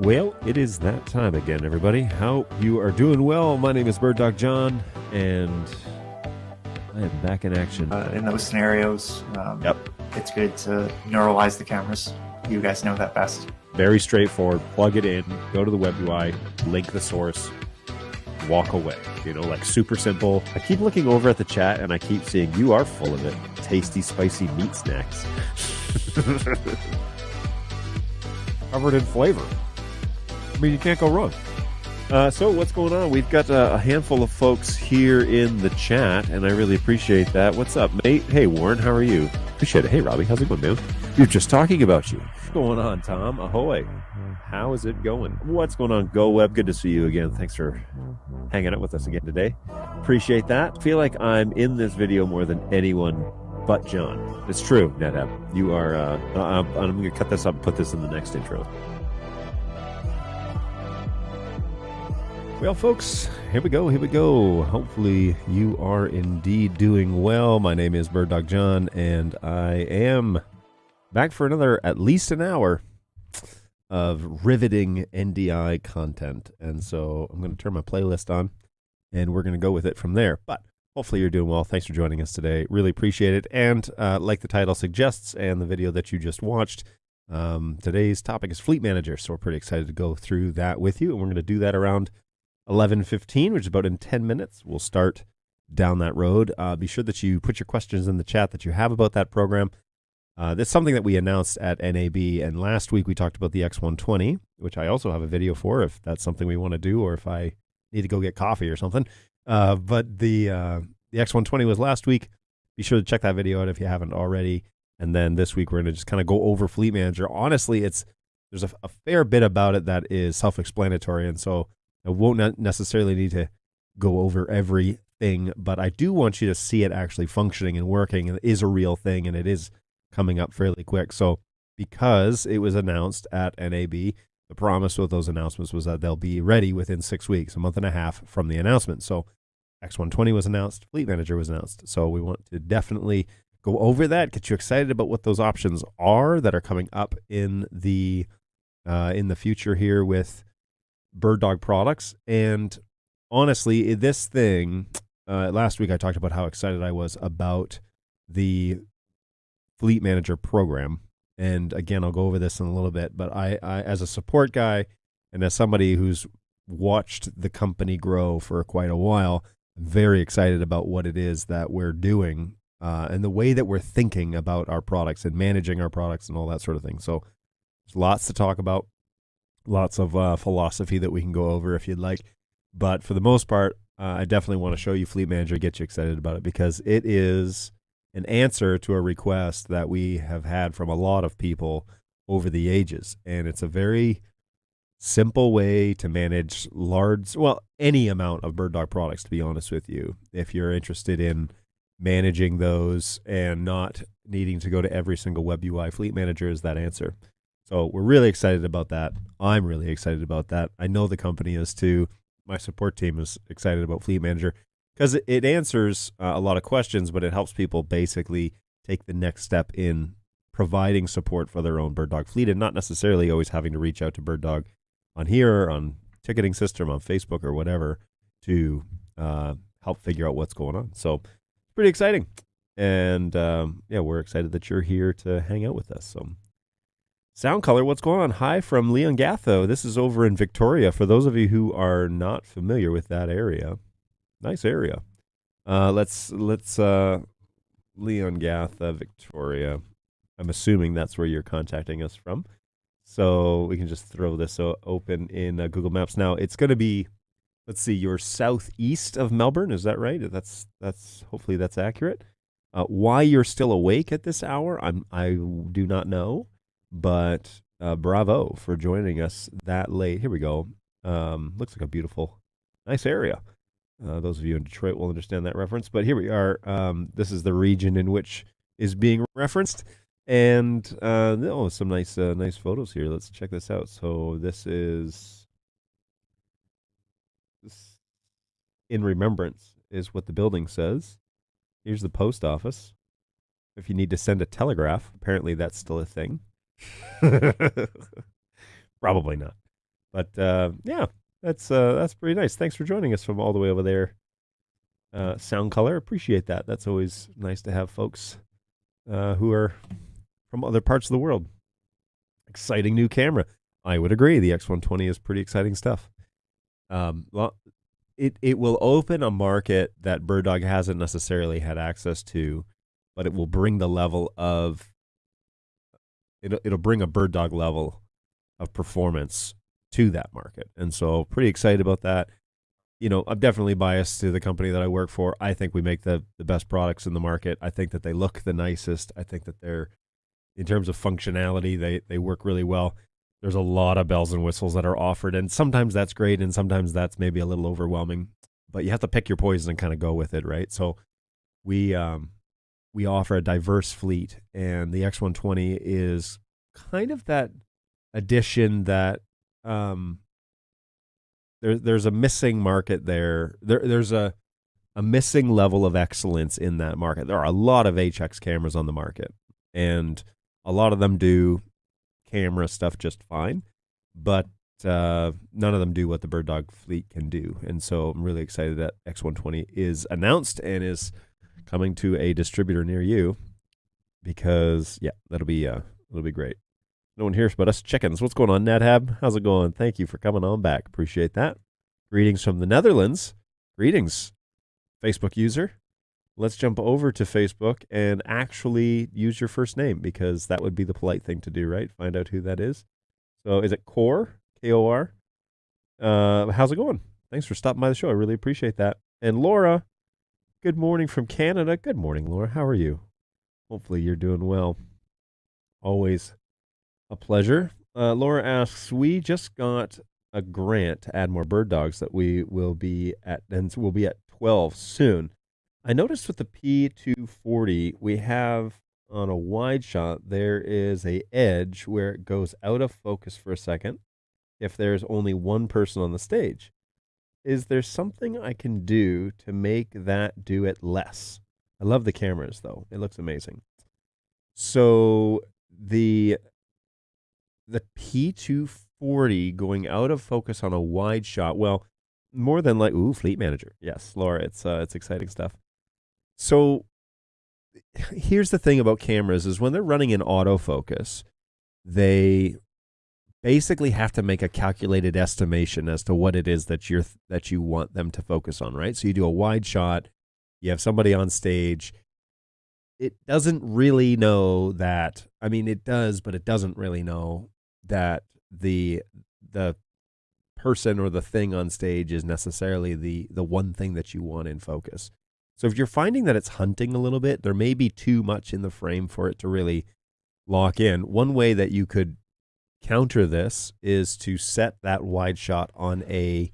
Well, it is that time again, everybody. Hope you are doing well. My name is BirdDog John, and I am back in action. In those scenarios, it's good to neuralize the cameras. You guys know that best. Very straightforward. Plug it in, go to the web UI, link the source, walk away. You know, like super simple. I keep looking over at the chat, and I keep seeing you are full of it. Tasty, spicy meat snacks. Covered in flavor. I mean, you can't go wrong. So what's going on? We've got a handful of folks here in the chat, and I really appreciate that. What's up, mate? Hey, Warren, how are you? Appreciate it. Hey, Robbie, how's it going, man? You're just talking about you. What's going on, Tom? Ahoy. How is it going? What's going on, Go Web? Good to see you again. Thanks for hanging out with us again today. Appreciate that. I feel like I'm in this video more than anyone but John. It's true, NetApp. You are, I'm going to cut this up and put this in the next intro. Well, folks, here we go. Hopefully you are indeed doing well. My name is BirdDog John, and I am back for another at least an hour of riveting NDI content. And so I'm going to turn my playlist on, and we're going to go with it from there. But hopefully you're doing well. Thanks for joining us today. Really appreciate it. And like the title suggests and the video that you just watched, today's topic is Fleet Manager. So we're pretty excited to go through that with you. And we're going to do that around 11:15, which is about in 10 minutes. We'll start down that road. Be sure that you put your questions in the chat that you have about that program. That's something that we announced at NAB, and last week we talked about the X120, which I also have a video for if that's something we want to do, or if I need to go get coffee or something. But the X120 was last week. Be sure to check that video out if you haven't already. And then this week we're going to just kind of go over Fleet Manager. Honestly, there's a fair bit about it that is self-explanatory, and so I won't necessarily need to go over everything, but I do want you to see it actually functioning and working, and it is a real thing, and it is coming up fairly quick. So because it was announced at NAB, the promise with those announcements was that they'll be ready within 6 weeks, a month and a half from the announcement. So X120 was announced, Fleet Manager was announced. So we want to definitely go over that, get you excited about what those options are that are coming up in the future here with BirdDog products. And honestly, this thing, last week I talked about how excited I was about the Fleet Manager program. And again, I'll go over this in a little bit, but I as a support guy and as somebody who's watched the company grow for quite a while, I'm very excited about what it is that we're doing and the way that we're thinking about our products and managing our products and all that sort of thing. So there's lots to talk about. Lots of philosophy that we can go over if you'd like. But for the most part, I definitely want to show you Fleet Manager, get you excited about it, because it is an answer to a request that we have had from a lot of people over the ages. And it's a very simple way to manage any amount of BirdDog products, to be honest with you. If you're interested in managing those and not needing to go to every single web UI, Fleet Manager is that answer. So we're really excited about that. I'm really excited about that. I know the company is too. My support team is excited about Fleet Manager because it answers a lot of questions, but it helps people basically take the next step in providing support for their own BirdDog fleet and not necessarily always having to reach out to BirdDog on here, on ticketing system, on Facebook or whatever to help figure out what's going on. So it's pretty exciting. And we're excited that you're here to hang out with us. So Sound Color, what's going on? Hi from Leon Gatho. This is over in Victoria. For those of you who are not familiar with that area, nice area. Let's Leon Gatha, Victoria. I'm assuming that's where you're contacting us from. So we can just throw this open in Google Maps. Now it's going to be, let's see, you're southeast of Melbourne. Is that right? That's hopefully that's accurate. Why you're still awake at this hour, I do not know. But bravo for joining us that late. Here we go. Looks like a beautiful, nice area. Those of you in Detroit will understand that reference. But here we are. This is the region in which is being referenced. And some nice photos here. Let's check this out. So this is in remembrance is what the building says. Here's the post office. If you need to send a telegraph, apparently that's still a thing. Probably not. But yeah, that's pretty nice. Thanks for joining us from all the way over there. Sound Color, appreciate that. That's always nice to have folks who are from other parts of the world. Exciting new camera. I would agree. The X120 is pretty exciting stuff. Well, it will open a market that BirdDog hasn't necessarily had access to, but it will bring the level of it'll bring a BirdDog level of performance to that market. And so pretty excited about that. You know, I'm definitely biased to the company that I work for. I think we make the best products in the market. I think that they look the nicest. I think that they're, in terms of functionality, they work really well. There's a lot of bells and whistles that are offered, and sometimes that's great, and sometimes that's maybe a little overwhelming. But you have to pick your poison and kind of go with it, right? So we offer a diverse fleet, and the X120 is kind of that addition that there's a missing market there. There's a missing level of excellence in that market. There are a lot of HX cameras on the market, and a lot of them do camera stuff just fine, but none of them do what the BirdDog fleet can do. And so I'm really excited that X120 is announced and is coming to a distributor near you, because yeah, that'll be great. No one hears but us chickens. What's going on, NAB? How's it going? Thank you for coming on back. Appreciate that. Greetings from the Netherlands. Greetings, Facebook user. Let's jump over to Facebook and actually use your first name, because that would be the polite thing to do, right? Find out who that is. So is it Core? K-O-R? How's it going? Thanks for stopping by the show. I really appreciate that. And Laura, good morning from Canada. Good morning, Laura. How are you? Hopefully you're doing well. Always a pleasure. Laura asks, we just got a grant to add more bird dogs that we will be at, and we'll be at 12 soon. I noticed with the P240, we have on a wide shot, there is a edge where it goes out of focus for a second if there's only one person on the stage. Is there something I can do to make that do it less? I love the cameras, though. It looks amazing. So the P240 going out of focus on a wide shot, well, more than like, Fleet Manager. Yes, Laura, it's exciting stuff. So here's the thing about cameras is when they're running in autofocus, they basically have to make a calculated estimation as to what it is that you want them to focus on, right? So you do a wide shot, you have somebody on stage. It doesn't really know that. I mean, it does, but it doesn't really know that the person or the thing on stage is necessarily the one thing that you want in focus. So if you're finding that it's hunting a little bit, there may be too much in the frame for it to really lock in. One way that you could counter this is to set that wide shot on a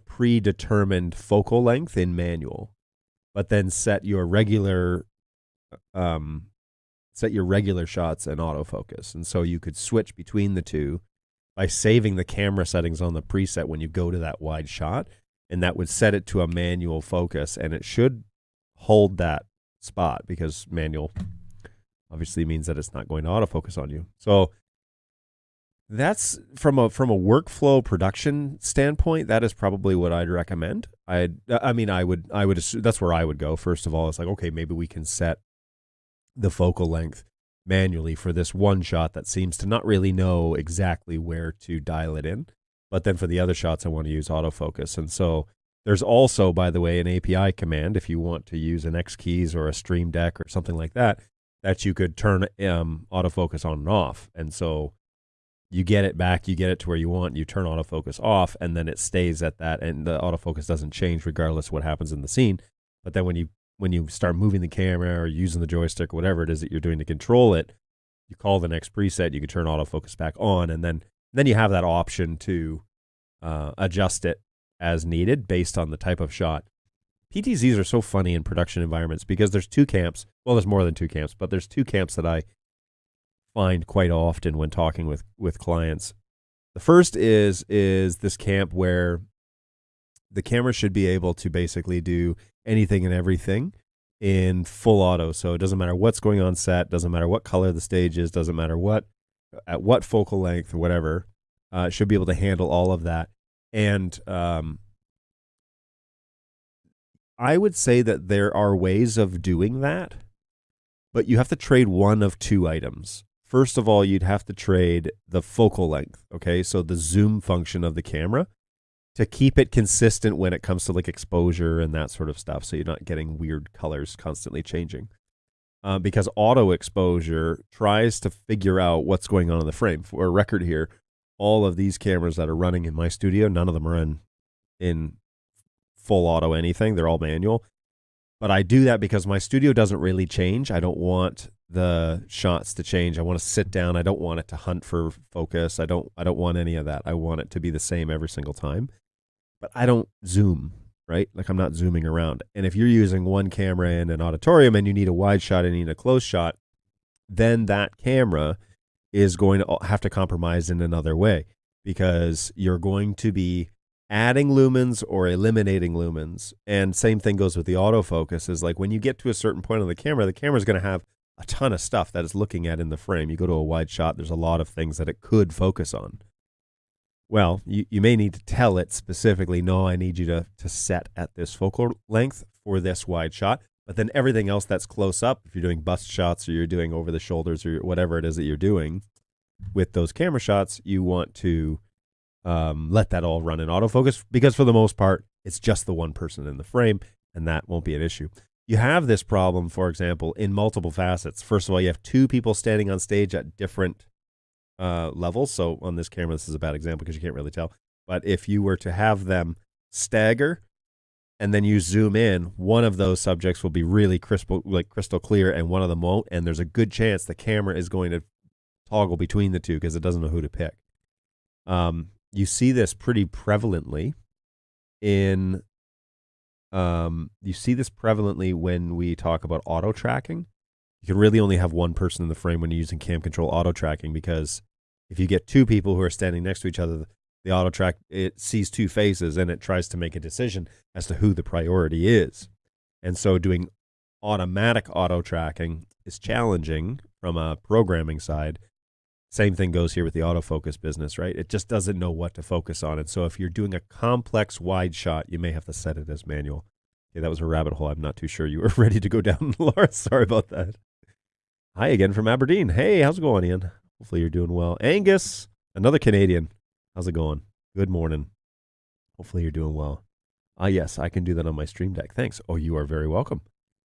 predetermined focal length in manual, but then set your regular shots in autofocus. And so you could switch between the two by saving the camera settings on the preset when you go to that wide shot, and that would set it to a manual focus, and it should hold that spot, because manual obviously means that it's not going to autofocus on you. So that's from a workflow production standpoint, that is probably what I'd recommend. I would assume that's where I would go. First of all, it's like, okay, maybe we can set the focal length manually for this one shot that seems to not really know exactly where to dial it in. But then for the other shots, I want to use autofocus. And so there's also, by the way, an API command if you want to use an X keys or a Stream Deck or something like that, that you could turn autofocus on and off. And so you get it back, you get it to where you want, you turn autofocus off, and then it stays at that, and the autofocus doesn't change regardless of what happens in the scene. But then when you start moving the camera or using the joystick or whatever it is that you're doing to control it, you call the next preset, you can turn autofocus back on, and then you have that option to adjust it as needed based on the type of shot. PTZs are so funny in production environments because there's two camps. Well, there's more than two camps, but there's two camps that I find quite often when talking with clients. The first is this camp where the camera should be able to basically do anything and everything in full auto. So it doesn't matter what's going on set, doesn't matter what color the stage is, doesn't matter what at what focal length or whatever. It should be able to handle all of that. And I would say that there are ways of doing that, but you have to trade one of two items. First of all, you'd have to trade the focal length, okay? So the zoom function of the camera to keep it consistent when it comes to like exposure and that sort of stuff, so you're not getting weird colors constantly changing. Because auto exposure tries to figure out what's going on in the frame. For a record here, all of these cameras that are running in my studio, none of them are in full auto anything. They're all manual. But I do that because my studio doesn't really change. I don't want the shots to change. I want to sit down. I don't want it to hunt for focus. I don't want any of that. I want it to be the same every single time. But I don't zoom, right? Like I'm not zooming around. And if you're using one camera in an auditorium and you need a wide shot and you need a close shot, then that camera is going to have to compromise in another way, because you're going to be adding lumens or eliminating lumens. And same thing goes with the autofocus, is like when you get to a certain point on the camera is going to have a ton of stuff that it's looking at in the frame. You go to a wide shot, there's a lot of things that it could focus on. Well, you may need to tell it specifically, no, I need you to set at this focal length for this wide shot. But then everything else that's close up, if you're doing bust shots or you're doing over the shoulders or whatever it is that you're doing with those camera shots, you want to let that all run in autofocus, because for the most part, it's just the one person in the frame, and that won't be an issue. You have this problem, for example, in multiple facets. First of all, you have two people standing on stage at different levels. So on this camera, this is a bad example because you can't really tell. But if you were to have them stagger and then you zoom in, one of those subjects will be really crystal clear and one of them won't. And there's a good chance the camera is going to toggle between the two because it doesn't know who to pick. You see this pretty prevalently when we talk about auto tracking. You can really only have one person in the frame when you're using cam control auto tracking, because if you get two people who are standing next to each other, the auto track, it sees two faces and it tries to make a decision as to who the priority is. And so doing automatic auto tracking is challenging from a programming side. Same thing goes here with the autofocus business, right? It just doesn't know what to focus on. And so if you're doing a complex wide shot, you may have to set it as manual. Okay, that was a rabbit hole I'm not too sure you were ready to go down, Laura. Sorry about that. Hi again from Aberdeen. Hey, how's it going, Ian? Hopefully you're doing well. Angus, another Canadian. How's it going? Good morning. Hopefully you're doing well. Yes, I can do that on my Stream Deck. Thanks. Oh, you are very welcome.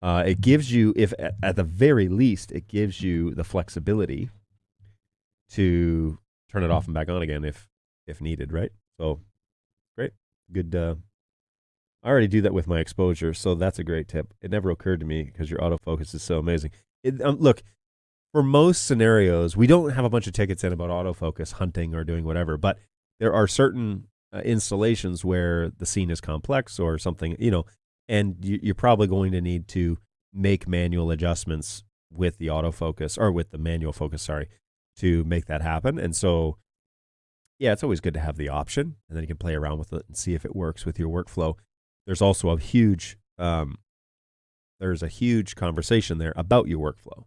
It gives you, if at the very least, it gives you the flexibility to turn it off and back on again if needed, right? So, great. Good. I already do that with my exposure, so that's a great tip. It never occurred to me because your autofocus is so amazing. Look, for most scenarios, we don't have a bunch of tickets in about autofocus hunting or doing whatever, but there are certain installations where the scene is complex or something, and you're probably going to need to make manual adjustments with the autofocus or with the manual focus, to make that happen. And so, yeah, it's always good to have the option, and then you can play around with it and see if it works with your workflow. There's also a huge conversation there about your workflow,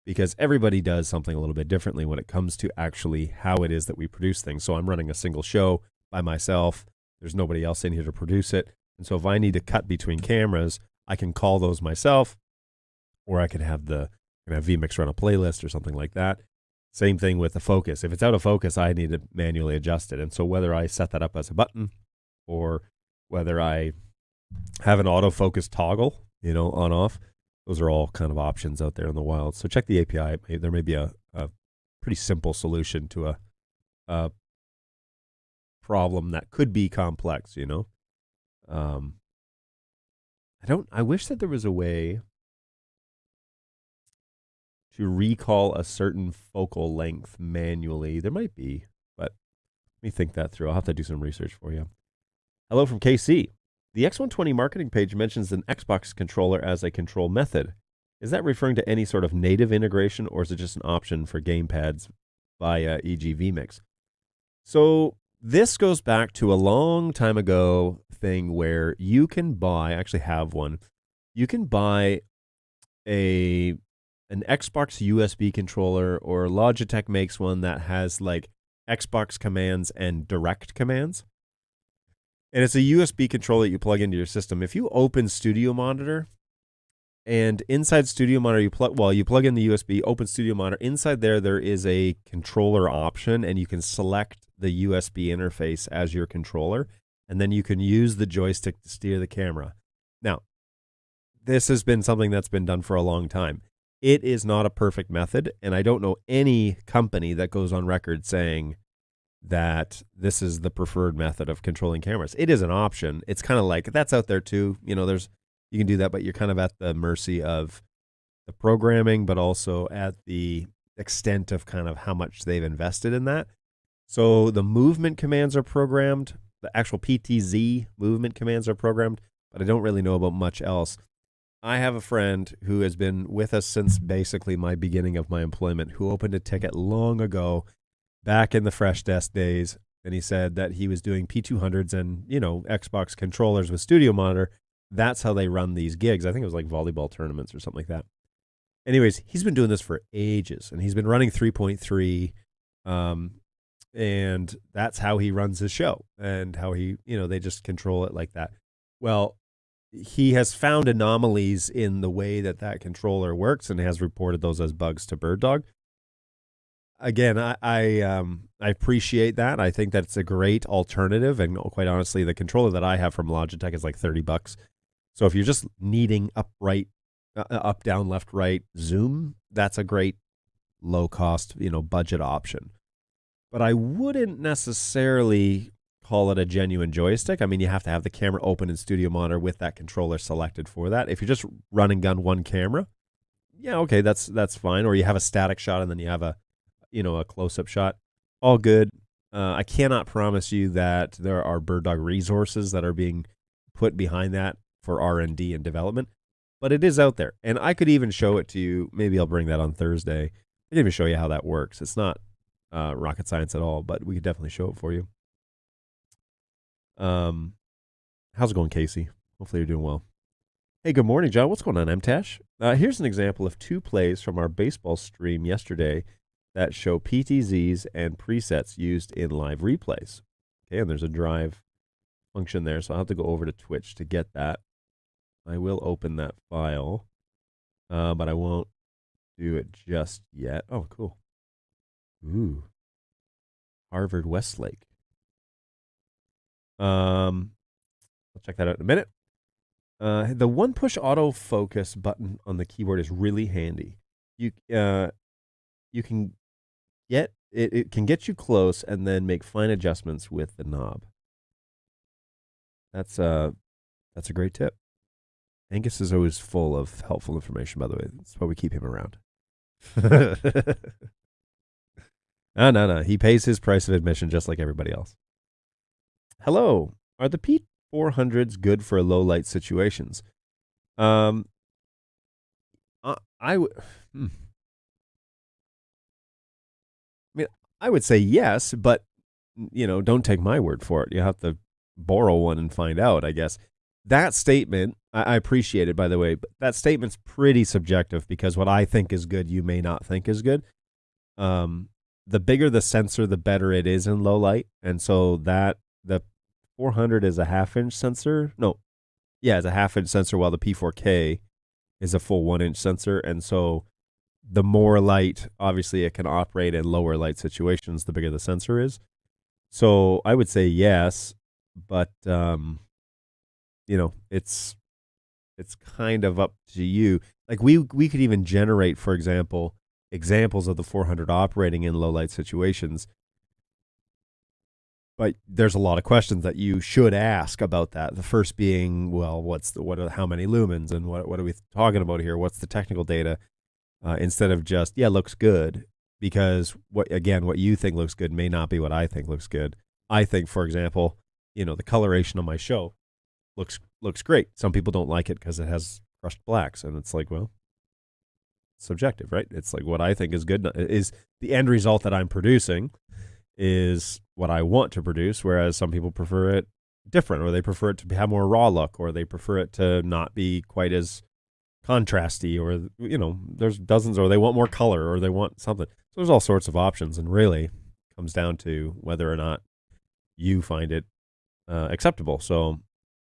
because everybody does something a little bit differently when it comes to actually how it is that we produce things. So I'm running a single show by myself. There's nobody else in here to produce it. And so if I need to cut between cameras, I can call those myself, or I can have vMix run a playlist or something like that. Same thing with the focus. If it's out of focus, I need to manually adjust it. And so whether I set that up as a button or whether I have an autofocus toggle, on off, those are all kind of options out there in the wild. So check the API. There may be a pretty simple solution to a problem that could be complex, I wish that there was a way to recall a certain focal length manually. There might be, but let me think that through. I'll have to do some research for you. Hello from KC. The X120 marketing page mentions an Xbox controller as a control method. Is that referring to any sort of native integration, or is it just an option for gamepads via e.g. vMix? So this goes back to a long time ago thing where you can buy, I actually have one, you can buy an an Xbox USB controller, or Logitech makes one that has like Xbox commands and direct commands. And it's a USB controller that you plug into your system. If you open Studio Monitor, and inside Studio Monitor, you plug in the USB, open Studio Monitor. Inside there is a controller option, and you can select the USB interface as your controller, and then you can use the joystick to steer the camera. Now, this has been something that's been done for a long time. It is not a perfect method, and I don't know any company that goes on record saying that this is the preferred method of controlling cameras. It is an option. It's kind of like, that's out there too. You know, you can do that, but you're kind of at the mercy of the programming, but also at the extent of kind of how much they've invested in that. So the movement commands are programmed. The actual PTZ movement commands are programmed, but I don't really know about much else. I have a friend who has been with us since basically my beginning of my employment, who opened a ticket long ago, back in the Fresh Desk days, and he said that he was doing P200s and, you know, Xbox controllers with Studio Monitor. That's how they run these gigs. I think it was like volleyball tournaments or something like that. Anyways, he's been doing this for ages, and he's been running 3.3, and that's how he runs his show, and how he, you know, they just control it like that. Well, he has found anomalies in the way that controller works, and has reported those as bugs to BirdDog. Again, I appreciate that. I think that's a great alternative, and quite honestly, the controller that I have from Logitech is like $30. So if you're just needing up, down, left, right zoom, that's a great low cost, you know, budget option. But I wouldn't necessarily call it a genuine joystick. I mean, you have to have the camera open in Studio Monitor with that controller selected for that. If you're just run and gun one camera, yeah, okay, that's fine. Or you have a static shot and then you have a close-up shot. All good. I cannot promise you that there are BirdDog resources that are being put behind that for R&D and development, but it is out there. And I could even show it to you. Maybe I'll bring that on Thursday. I can even show you how that works. It's not rocket science at all, but we could definitely show it for you. How's it going, Casey? Hopefully you're doing well. Hey, good morning, John. What's going on, MTash? Here's an example of 2 plays from our baseball stream yesterday that show PTZs and presets used in live replays. Okay, and there's a drive function there, so I'll have to go over to Twitch to get that. I will open that file, but I won't do it just yet. Oh, cool. Ooh. Harvard Westlake. I'll check that out in a minute. The one-push autofocus button on the keyboard is really handy. You can get it can get you close and then make fine adjustments with the knob. That's a great tip. Angus is always full of helpful information, by the way. That's why we keep him around. No. He pays his price of admission just like everybody else. Hello. Are the P400s good for low light situations? I would say yes, but don't take my word for it. You have to borrow one and find out, I guess. That statement, I appreciate it, by the way, but that statement's pretty subjective, because what I think is good, you may not think is good. The bigger the sensor, the better it is in low light. And so the 400 is a half-inch sensor. No, yeah, it's a half-inch sensor, while the P4K is a full 1-inch sensor. And so the more light, obviously, it can operate in lower light situations, the bigger the sensor is. So I would say yes, but it's kind of up to you. Like we could even generate, for example, examples of the 400 operating in low light situations. But there's a lot of questions that you should ask about that. The first being, well, how many lumens, and what are we talking about here? What's the technical data? Instead of just, looks good, because what you think looks good may not be what I think looks good. I think, for example, the coloration on my show looks great. Some people don't like it because it has crushed blacks, and it's like, well, subjective, right? It's like what I think is good is the end result that I'm producing is what I want to produce, whereas some people prefer it different, or they prefer it to have more raw look, or they prefer it to not be quite as contrasty, or there's dozens, or they want more color, or they want something. So there's all sorts of options, and really comes down to whether or not you find it acceptable. So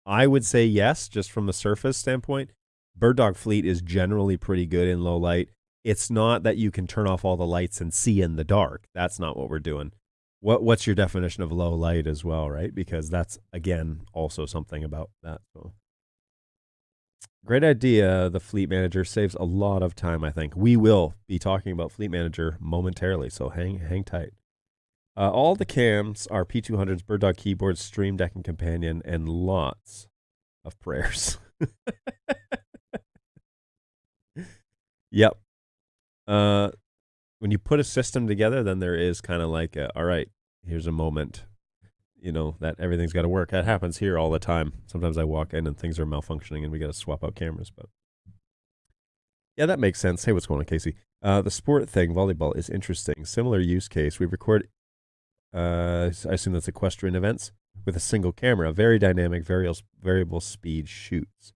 I would say yes, just from the surface standpoint. BirdDog Fleet is generally pretty good in low light. It's not that you can turn off all the lights and see in the dark. That's not what we're doing. What's your definition of low light as well, right? Because that's, again, also something about that. So great idea. The Fleet Manager saves a lot of time, I think. We will be talking about Fleet Manager momentarily, so hang tight. All the cams are P200s, BirdDog keyboards, Stream Deck, and Companion, and lots of prayers. Yep. When you put a system together, then there is kind of like all right, here's a moment, that everything's got to work. That happens here all the time. Sometimes I walk in and things are malfunctioning and we got to swap out cameras. But yeah, that makes sense. Hey, what's going on, Casey? The sport thing, volleyball, is interesting. Similar use case. We record, I assume that's equestrian events, with a single camera. Very dynamic, variable speed shoots.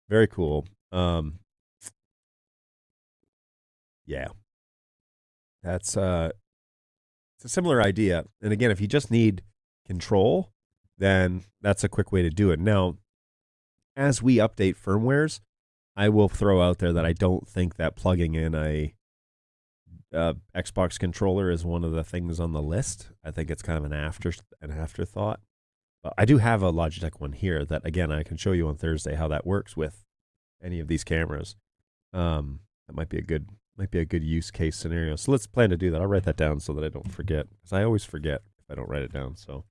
Very cool. Yeah. That's it's a similar idea. And again, if you just need control, then that's a quick way to do it. Now, as we update firmwares, I will throw out there that I don't think that plugging in a Xbox controller is one of the things on the list. I think it's kind of an afterthought. But I do have a Logitech one here that, again, I can show you on Thursday how that works with any of these cameras. That might be a good use case scenario. So let's plan to do that. I'll write that down so that I don't forget, because I always forget if I don't write it down. So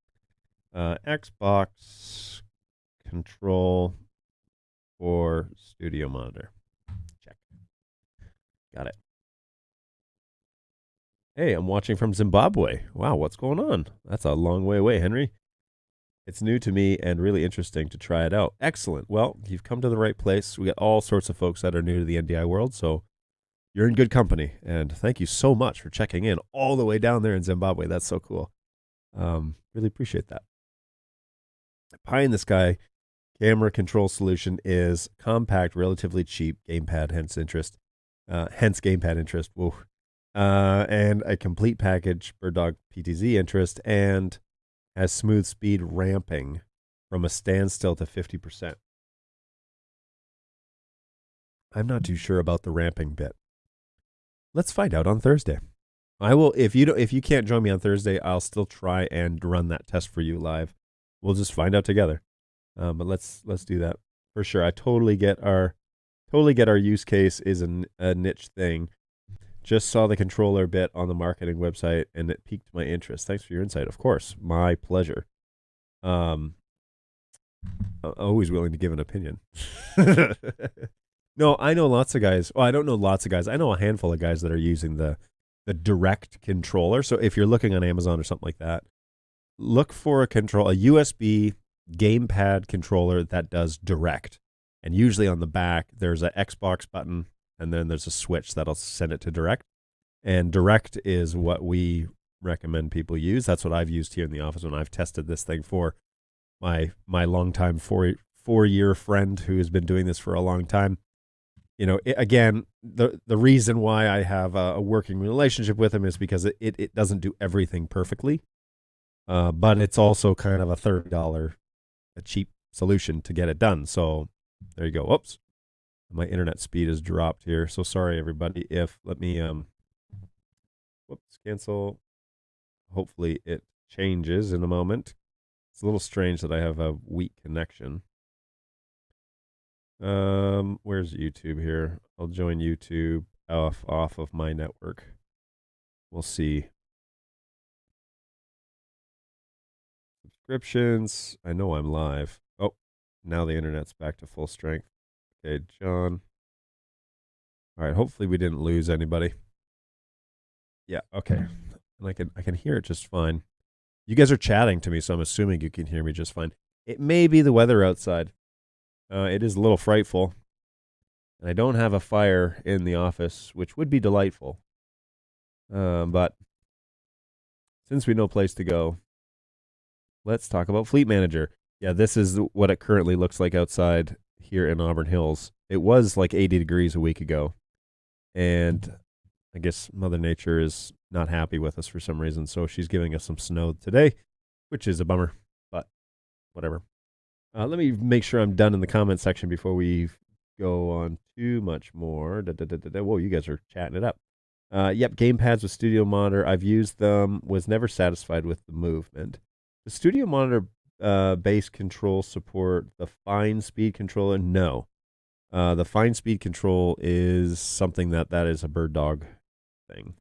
Xbox control for studio monitor. Check. Got it. Hey, I'm watching from Zimbabwe. Wow, what's going on? That's a long way away, Henry. It's new to me and really interesting to try it out. Excellent. Well, you've come to the right place. We got all sorts of folks that are new to the NDI world, so you're in good company. And thank you so much for checking in all the way down there in Zimbabwe. That's so cool. Really appreciate that. Pie in the Sky camera control solution is compact, relatively cheap, gamepad, hence gamepad interest. Whoa. And a complete package, BirdDog PTZ interest, and has smooth speed ramping from a standstill to 50%. I'm not too sure about the ramping bit. Let's find out on Thursday. I will, if you can't join me on Thursday, I'll still try and run that test for you live. We'll just find out together. But let's do that for sure. I totally get our use case is a niche thing. Just saw the controller bit on the marketing website, and it piqued my interest. Thanks for your insight. Of course, my pleasure. Always willing to give an opinion. No, I know lots of guys. Well, I don't know lots of guys. I know a handful of guys that are using the direct controller. So if you're looking on Amazon or something like that, look for a USB gamepad controller that does direct. And usually on the back, there's an Xbox button, and then there's a switch that'll send it to direct. And direct is what we recommend people use. That's what I've used here in the office when I've tested this thing for my longtime four-year friend who has been doing this for a long time. Again, the reason why I have a working relationship with him is because it doesn't do everything perfectly, but it's also kind of a $30, a cheap solution to get it done. So there you go. Oops. My internet speed has dropped here. So sorry, everybody. Let me, whoops, cancel. Hopefully it changes in a moment. It's a little strange that I have a weak connection. Where's YouTube here? I'll join YouTube off of my network. We'll see. Subscriptions. I know I'm live. Oh, now the internet's back to full strength. Okay, John. All right, hopefully we didn't lose anybody. Yeah, okay. And I can hear it just fine. You guys are chatting to me, so I'm assuming you can hear me just fine. It may be the weather outside. It is a little frightful. And I don't have a fire in the office, which would be delightful. But since we know place to go, let's talk about Fleet Manager. Yeah, this is what it currently looks like outside here in Auburn Hills. It was like 80 degrees a week ago. And I guess Mother Nature is not happy with us for some reason. So she's giving us some snow today, which is a bummer, but whatever. Let me make sure I'm done in the comment section before we go on too much more. Whoa, you guys are chatting it up. Yep, gamepads with Studio Monitor. I've used them, was never satisfied with the movement. The Studio Monitor base control support the fine speed controller? No. The fine speed control is something that is a BirdDog thing.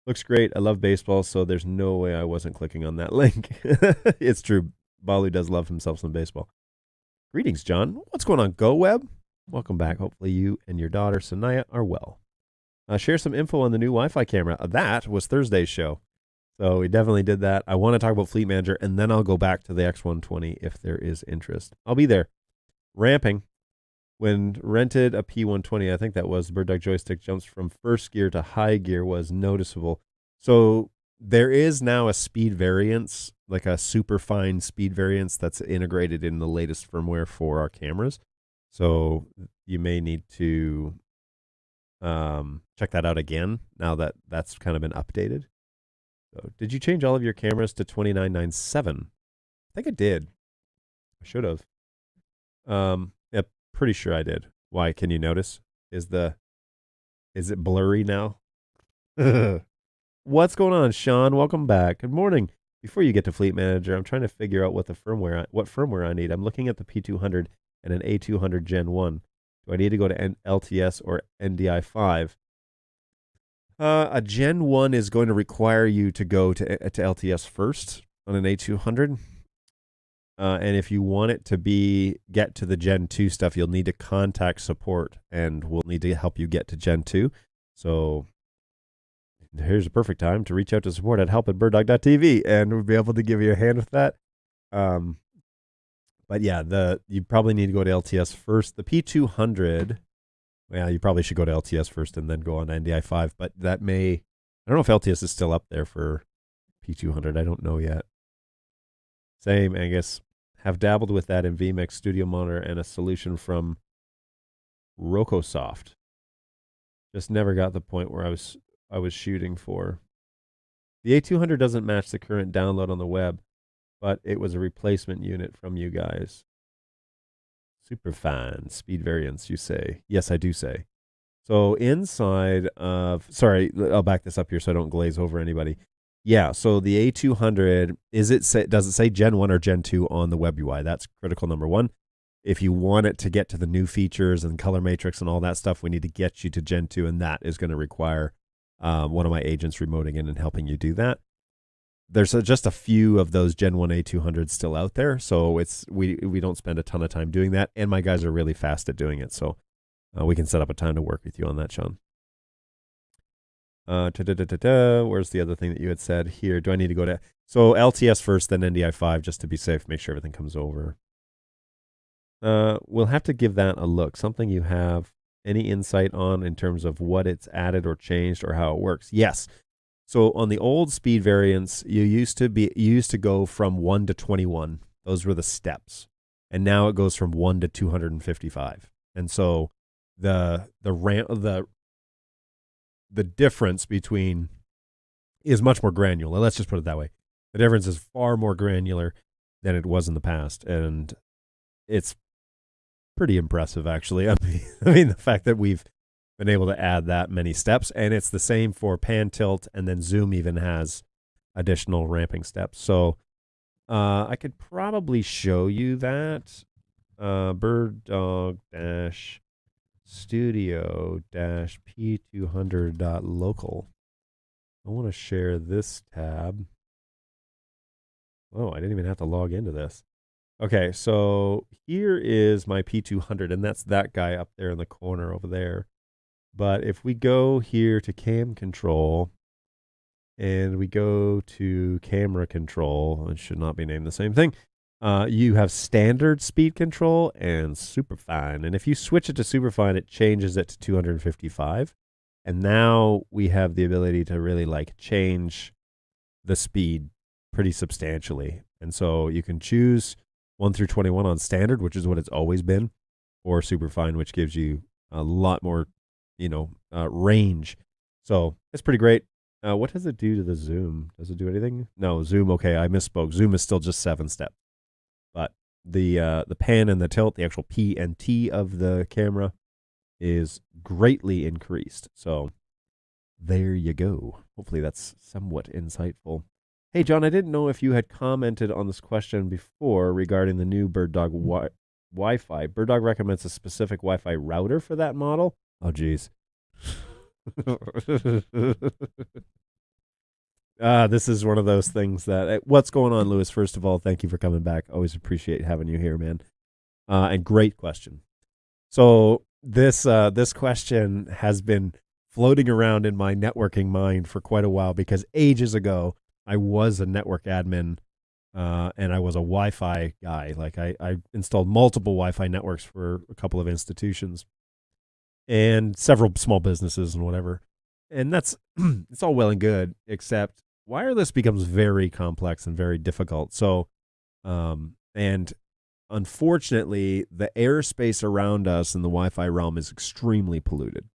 Looks great. I love baseball, so there's no way I wasn't clicking on that link. It's true. Balu does love himself some baseball. Greetings, John. What's going on, GoWeb? Welcome back. Hopefully you and your daughter, Sanaya, are well. Share some info on the new Wi-Fi camera. That was Thursday's show. So we definitely did that. I want to talk about Fleet Manager, and then I'll go back to the X120 if there is interest. I'll be there. Ramping. When rented a P120, I think that was, the BirdDog joystick jumps from first gear to high gear was noticeable. So there is now a speed variance, like a super fine speed variance that's integrated in the latest firmware for our cameras. So you may need to check that out again now that that's kind of been updated. So did you change all of your cameras to 2997? I think I did. I should have. Yeah, pretty sure I did. Why? Can you notice? Is it blurry now? What's going on, Sean? Welcome back. Good morning. Before you get to Fleet Manager, I'm trying to figure out what firmware I need. I'm looking at the P200 and an A200 Gen 1. Do I need to go to LTS or NDI5? A Gen 1 is going to require you to go to LTS first on an A200. And if you want it to get to the Gen 2 stuff, you'll need to contact support, and we'll need to help you get to Gen 2. So here's a perfect time to reach out to support at help@birddog.tv, and we'll be able to give you a hand with that. But yeah, you probably need to go to LTS first. The P200, well, you probably should go to LTS first and then go on to NDI5, but I don't know if LTS is still up there for P200. I don't know yet. Same, Angus. Have dabbled with that in vMix Studio Monitor and a solution from Rocosoft. Just never got the point where I was shooting for. The A200 doesn't match the current download on the web, but it was a replacement unit from you guys. Super fine. Speed variance, you say. Yes, I do say. So inside of, sorry, I'll back this up here so I don't glaze over anybody. Yeah, so the A200, does it say Gen 1 or Gen 2 on the web UI? That's critical number one. If you want it to get to the new features and color matrix and all that stuff, we need to get you to Gen 2, and that is going to require one of my agents remoting in and helping you do that. There's just a few of those Gen 1 A200s still out there, so we don't spend a ton of time doing that, and my guys are really fast at doing it, so we can set up a time to work with you on that, Sean. Where's the other thing that you had said here? Do I need to go to LTS first, then NDI5, just to be safe, make sure everything comes over? We'll have to give that a look. Something you have any insight on in terms of what it's added or changed or how it works? Yes. So on the old speed variants, you used to go from 1 to 21. Those were the steps, and now it goes from 1 to 255. And so the difference between is much more granular. Let's just put it that way. The difference is far more granular than it was in the past, and it's pretty impressive, actually. I mean, the fact that we've been able to add that many steps, and it's the same for pan, tilt, and then zoom even has additional ramping steps. So I could probably show you that. BirdDog studio p200.local. I want to share this tab. Oh, I didn't even have to log into this. Okay, so here is my P200, and that's that guy up there in the corner over there. But if we go here to cam control, and we go to camera control, it should not be named the same thing. You have standard speed control and superfine. And if you switch it to superfine, it changes it to 255. And now we have the ability to really change the speed pretty substantially. And so you can choose 1 through 21 on standard, which is what it's always been. or super fine, which gives you a lot more, range. So it's pretty great. What does it do to the zoom? Does it do anything? No, zoom. Okay, I misspoke. Zoom is still just 7 steps, but the pan and the tilt, the actual P and T of the camera, is greatly increased. So there you go. Hopefully that's somewhat insightful. Hey, John, I didn't know if you had commented on this question before regarding the new BirdDog Wi-Fi. BirdDog recommends a specific Wi-Fi router for that model. Oh, geez. This is one of those things that... What's going on, Lewis? First of all, thank you for coming back. Always appreciate having you here, man. And great question. So this question has been floating around in my networking mind for quite a while, because ages ago, I was a network admin, and I was a Wi-Fi guy. Like I installed multiple Wi-Fi networks for a couple of institutions and several small businesses and whatever. And that's it's all well and good, except wireless becomes very complex and very difficult. So, and unfortunately, the airspace around us in the Wi-Fi realm is extremely polluted.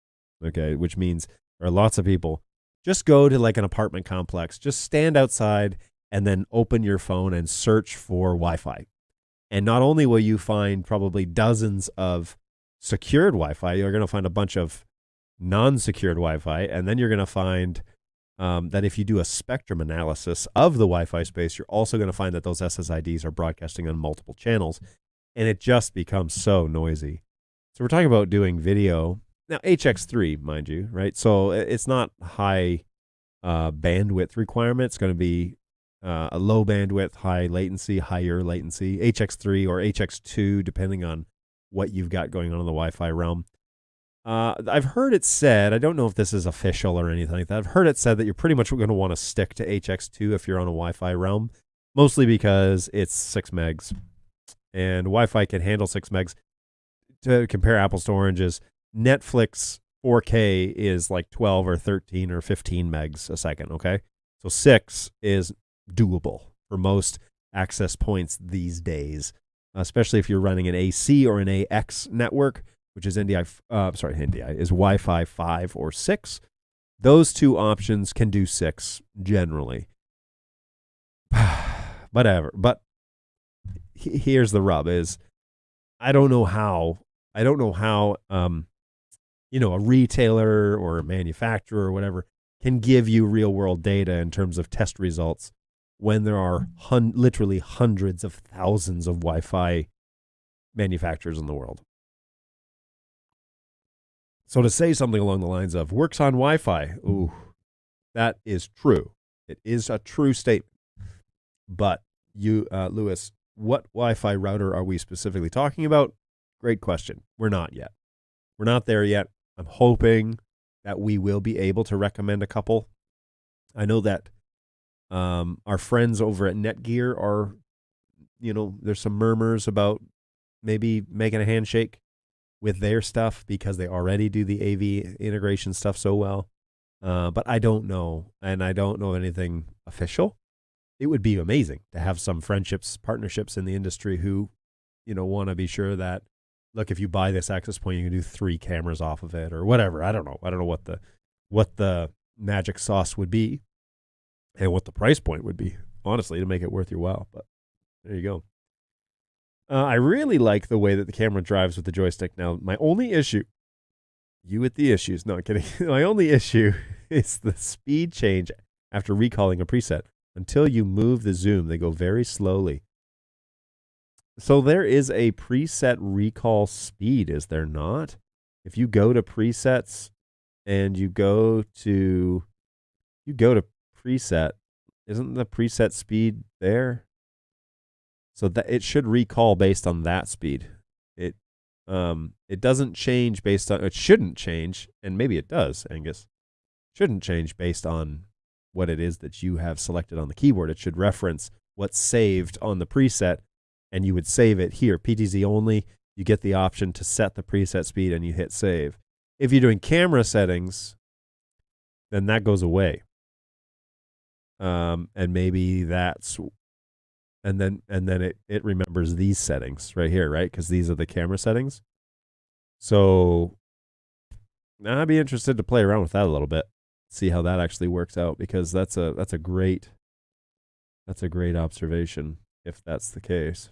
Okay, which means there are lots of people. Just go to like an apartment complex, just stand outside and then open your phone and search for Wi-Fi. And not only will you find probably dozens of secured Wi-Fi, you're going to find a bunch of non-secured Wi-Fi. And then you're going to find that if you do a spectrum analysis of the Wi-Fi space, you're also going to find that those SSIDs are broadcasting on multiple channels. And it just becomes so noisy. So we're talking about doing video. Now, HX3, mind you, right? So it's not high bandwidth requirement. It's going to be a low bandwidth, high latency, higher latency, HX3 or HX2, depending on what you've got going on in the Wi-Fi realm. I've heard it said, I don't know if this is official or anything like that. I've heard it said that you're pretty much going to want to stick to HX2 if you're on a Wi-Fi realm, mostly because it's 6 megs. And Wi-Fi can handle 6 megs. To compare apples to oranges, Netflix 4K is like 12 or 13 or 15 megs a second, okay? So 6 is doable for most access points these days, especially if you're running an AC or an AX network, which is NDI is Wi-Fi 5 or 6. Those two options can do 6 generally. Whatever. But here's the rub is I don't know how a retailer or a manufacturer or whatever can give you real world data in terms of test results when there are literally hundreds of thousands of Wi-Fi manufacturers in the world. So to say something along the lines of works on Wi-Fi, ooh, that is true. It is a true statement. But you, Lewis, what Wi-Fi router are we specifically talking about? Great question. We're not yet. We're not there yet. I'm hoping that we will be able to recommend a couple. I know that our friends over at Netgear are, there's some murmurs about maybe making a handshake with their stuff because they already do the AV integration stuff so well. But I don't know, and I don't know anything official. It would be amazing to have some friendships, partnerships in the industry who, want to be sure that, look, if you buy this access point, you can do 3 cameras off of it or whatever. I don't know what the magic sauce would be and what the price point would be, honestly, to make it worth your while. But there you go. I really like the way that the camera drives with the joystick. Now, my only issue, you with the issues, no, I'm kidding. My only issue is the speed change after recalling a preset. Until you move the zoom, they go very slowly. So there is a preset recall speed, is there not? If you go to presets and you go to preset, isn't the preset speed there? So that it should recall based on that speed. It doesn't change based on, it shouldn't change, and maybe it does, Angus. Shouldn't change based on what it is that you have selected on the keyboard. It should reference what's saved on the preset, and you would save it here. PTZ only, you get the option to set the preset speed and you hit save. If you're doing camera settings, then that goes away. And maybe that's, and then it remembers these settings right here, right? Because these are the camera settings. So I'd be interested to play around with that a little bit, see how that actually works out, because that's a great observation if that's the case.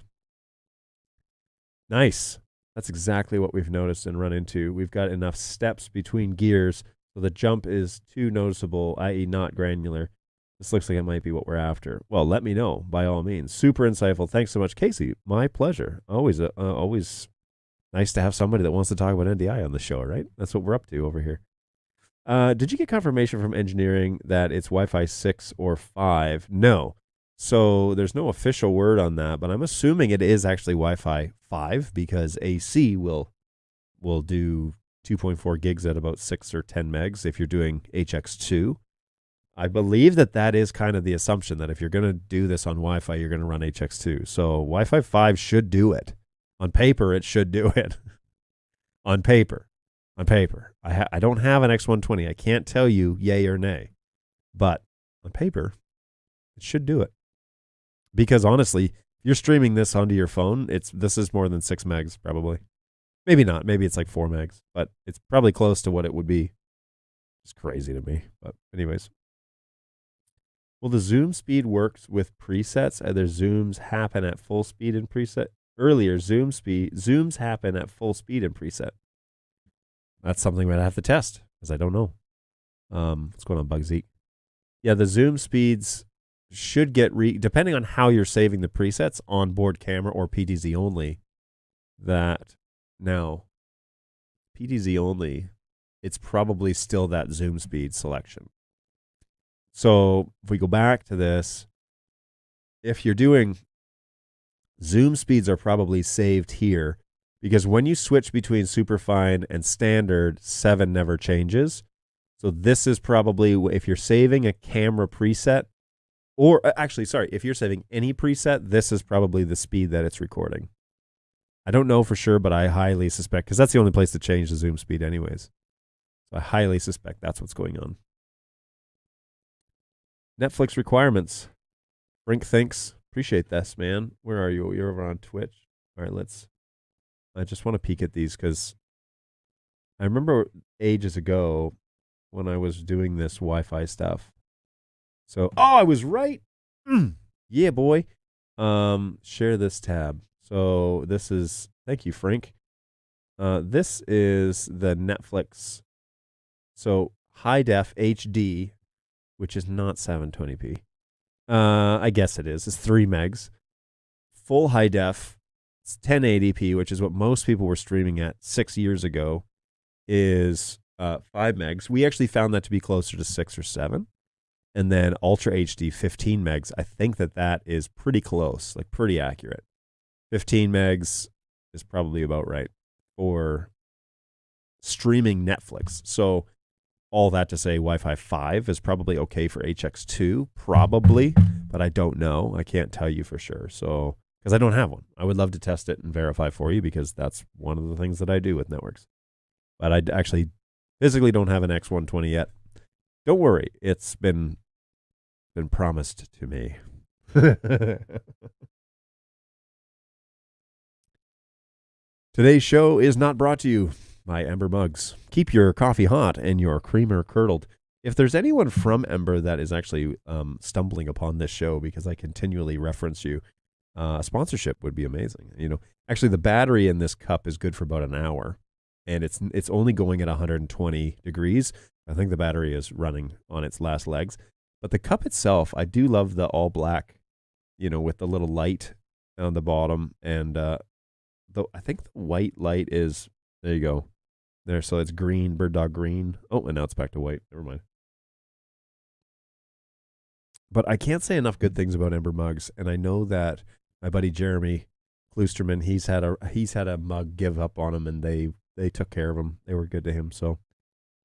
Nice. That's exactly what we've noticed and run into. We've got enough steps between gears so the jump is too noticeable, i.e. not granular. This looks like it might be what we're after. Well, let me know, by all means. Super insightful. Thanks so much, Casey. My pleasure. Always nice to have somebody that wants to talk about NDI on the show, right? That's what we're up to over here. Did you get confirmation from engineering that it's Wi-Fi 6 or 5? No. So there's no official word on that, but I'm assuming it is actually Wi-Fi 5 because AC will do 2.4 gigs at about 6 or 10 megs if you're doing HX2. I believe that is kind of the assumption that if you're going to do this on Wi-Fi, you're going to run HX2. So Wi-Fi 5 should do it. On paper, it should do it. On paper. I don't have an X120. I can't tell you yay or nay. But on paper, it should do it. Because honestly, if you're streaming this onto your phone, this is more than 6 megs probably. Maybe not. Maybe it's like 4 megs. But it's probably close to what it would be. It's crazy to me. But anyways. Will the zoom speed work with presets? Either zooms happen at full speed in preset. Earlier, zooms happen at full speed in preset. That's something that I have to test because I don't know. What's going on, Bugsy? Yeah, the zoom speeds should get depending on how you're saving the presets on board camera or PTZ only. That now PTZ only, it's probably still that zoom speed selection. So if we go back to this, if you're doing zoom speeds are probably saved here because when you switch between superfine and standard, 7 never changes. So this is probably, if you're saving a camera preset, or actually, sorry, if you're saving any preset, this is probably the speed that it's recording. I don't know for sure, but I highly suspect, because that's the only place to change the zoom speed anyways. So I highly suspect that's what's going on. Netflix requirements. Brink thinks. Appreciate this, man. Where are you? You're over on Twitch. All right, I just want to peek at these because I remember ages ago when I was doing this Wi-Fi stuff. So, I was right. Yeah, boy. Share this tab. So this is, thank you, Frank. This is the Netflix. So high def HD, which is not 720p. I guess it is. It's 3 megs. Full high def, it's 1080p, which is what most people were streaming at 6 years ago, is 5 megs. We actually found that to be closer to 6 or 7. And then Ultra HD, 15 megs. I think that is pretty close, like pretty accurate. 15 megs is probably about right for streaming Netflix. So all that to say, Wi-Fi 5 is probably okay for HX2, probably, but I don't know. I can't tell you for sure. So, because I don't have one. I would love to test it and verify for you because that's one of the things that I do with networks. But I actually physically don't have an X120 yet. Don't worry. It's been promised to me. Today's show is not brought to you by Ember Mugs. Keep your coffee hot and your creamer curdled. If there's anyone from Ember that is actually stumbling upon this show because I continually reference you, sponsorship would be amazing. You know, actually the battery in this cup is good for about an hour, and it's only going at 120 degrees. I think the battery is running on its last legs. But the cup itself, I do love the all black, you know, with the little light on the bottom, and I think the white light is, there you go. There, so it's green, BirdDog green. Oh, and now it's back to white. Never mind. But I can't say enough good things about Ember Mugs, and I know that my buddy Jeremy Kloosterman, he's had a mug give up on him, and they took care of him. They were good to him. So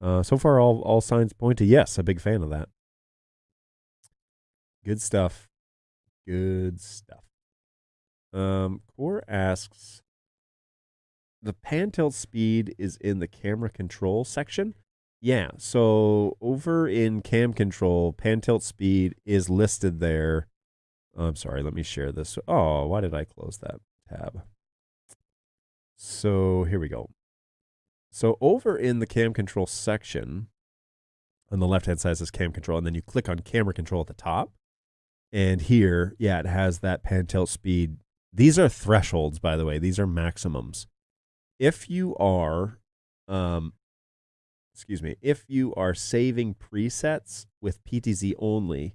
so far all signs point to yes, a big fan of that. Good stuff. Good stuff. Core asks, the pan tilt speed is in the camera control section. Yeah, so over in cam control, pan tilt speed is listed there. I'm sorry, let me share this. Oh, why did I close that tab? So here we go. So over in the cam control section, on the left-hand side says cam control, and then you click on camera control at the top. And here, yeah, it has that pan tilt speed. These are thresholds, by the way. These are maximums. If you are, if you are saving presets with PTZ only,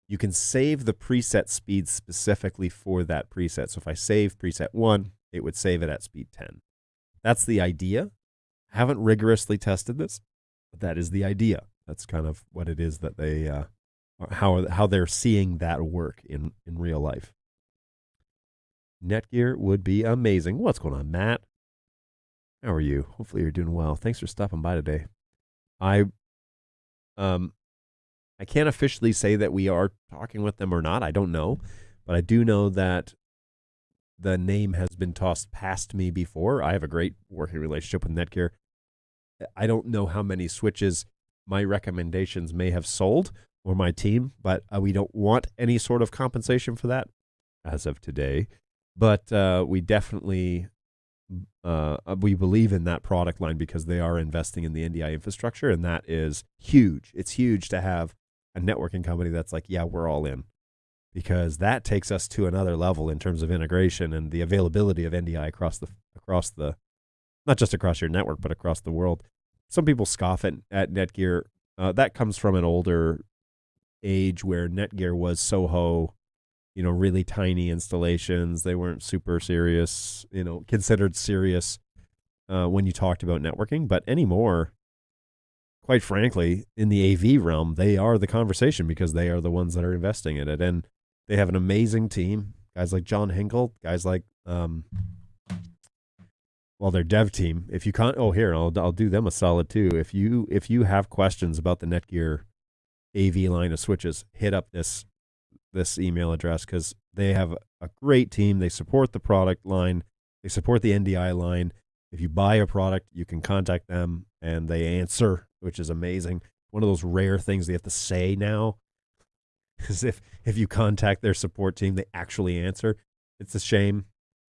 you can save the preset speed specifically for that preset. So if I save preset 1, it would save it at speed 10. That's the idea. I haven't rigorously tested this, but that is the idea. That's kind of what it is that they, how they're seeing that work in real life. Netgear would be amazing. What's going on, Matt? How are you? Hopefully you're doing well. Thanks for stopping by today. I can't officially say that we are talking with them or not. I don't know, but I do know that the name has been tossed past me before. I have a great working relationship with Netgear. I don't know how many switches my recommendations may have sold or my team, but we don't want any sort of compensation for that as of today. But we definitely we believe in that product line because they are investing in the NDI infrastructure, and that is huge. It's huge to have a networking company that's like, yeah, we're all in, because that takes us to another level in terms of integration and the availability of NDI across the not just across your network, but across the world. Some people scoff at Netgear. That comes from an older age where Netgear was Soho, really tiny installations. They weren't super serious, considered serious when you talked about networking. But anymore, quite frankly, in the AV realm, they are the conversation because they are the ones that are investing in it. And they have an amazing team. Guys like John Hinkle, guys like, their dev team. If you can't, I'll do them a solid too. If you have questions about the Netgear AV line of switches, hit up this email address, because they have a great team. They support the product line. They support the NDI line. If you buy a product, you can contact them and they answer, which is amazing. One of those rare things they have to say now is if you contact their support team, they actually answer. It's a shame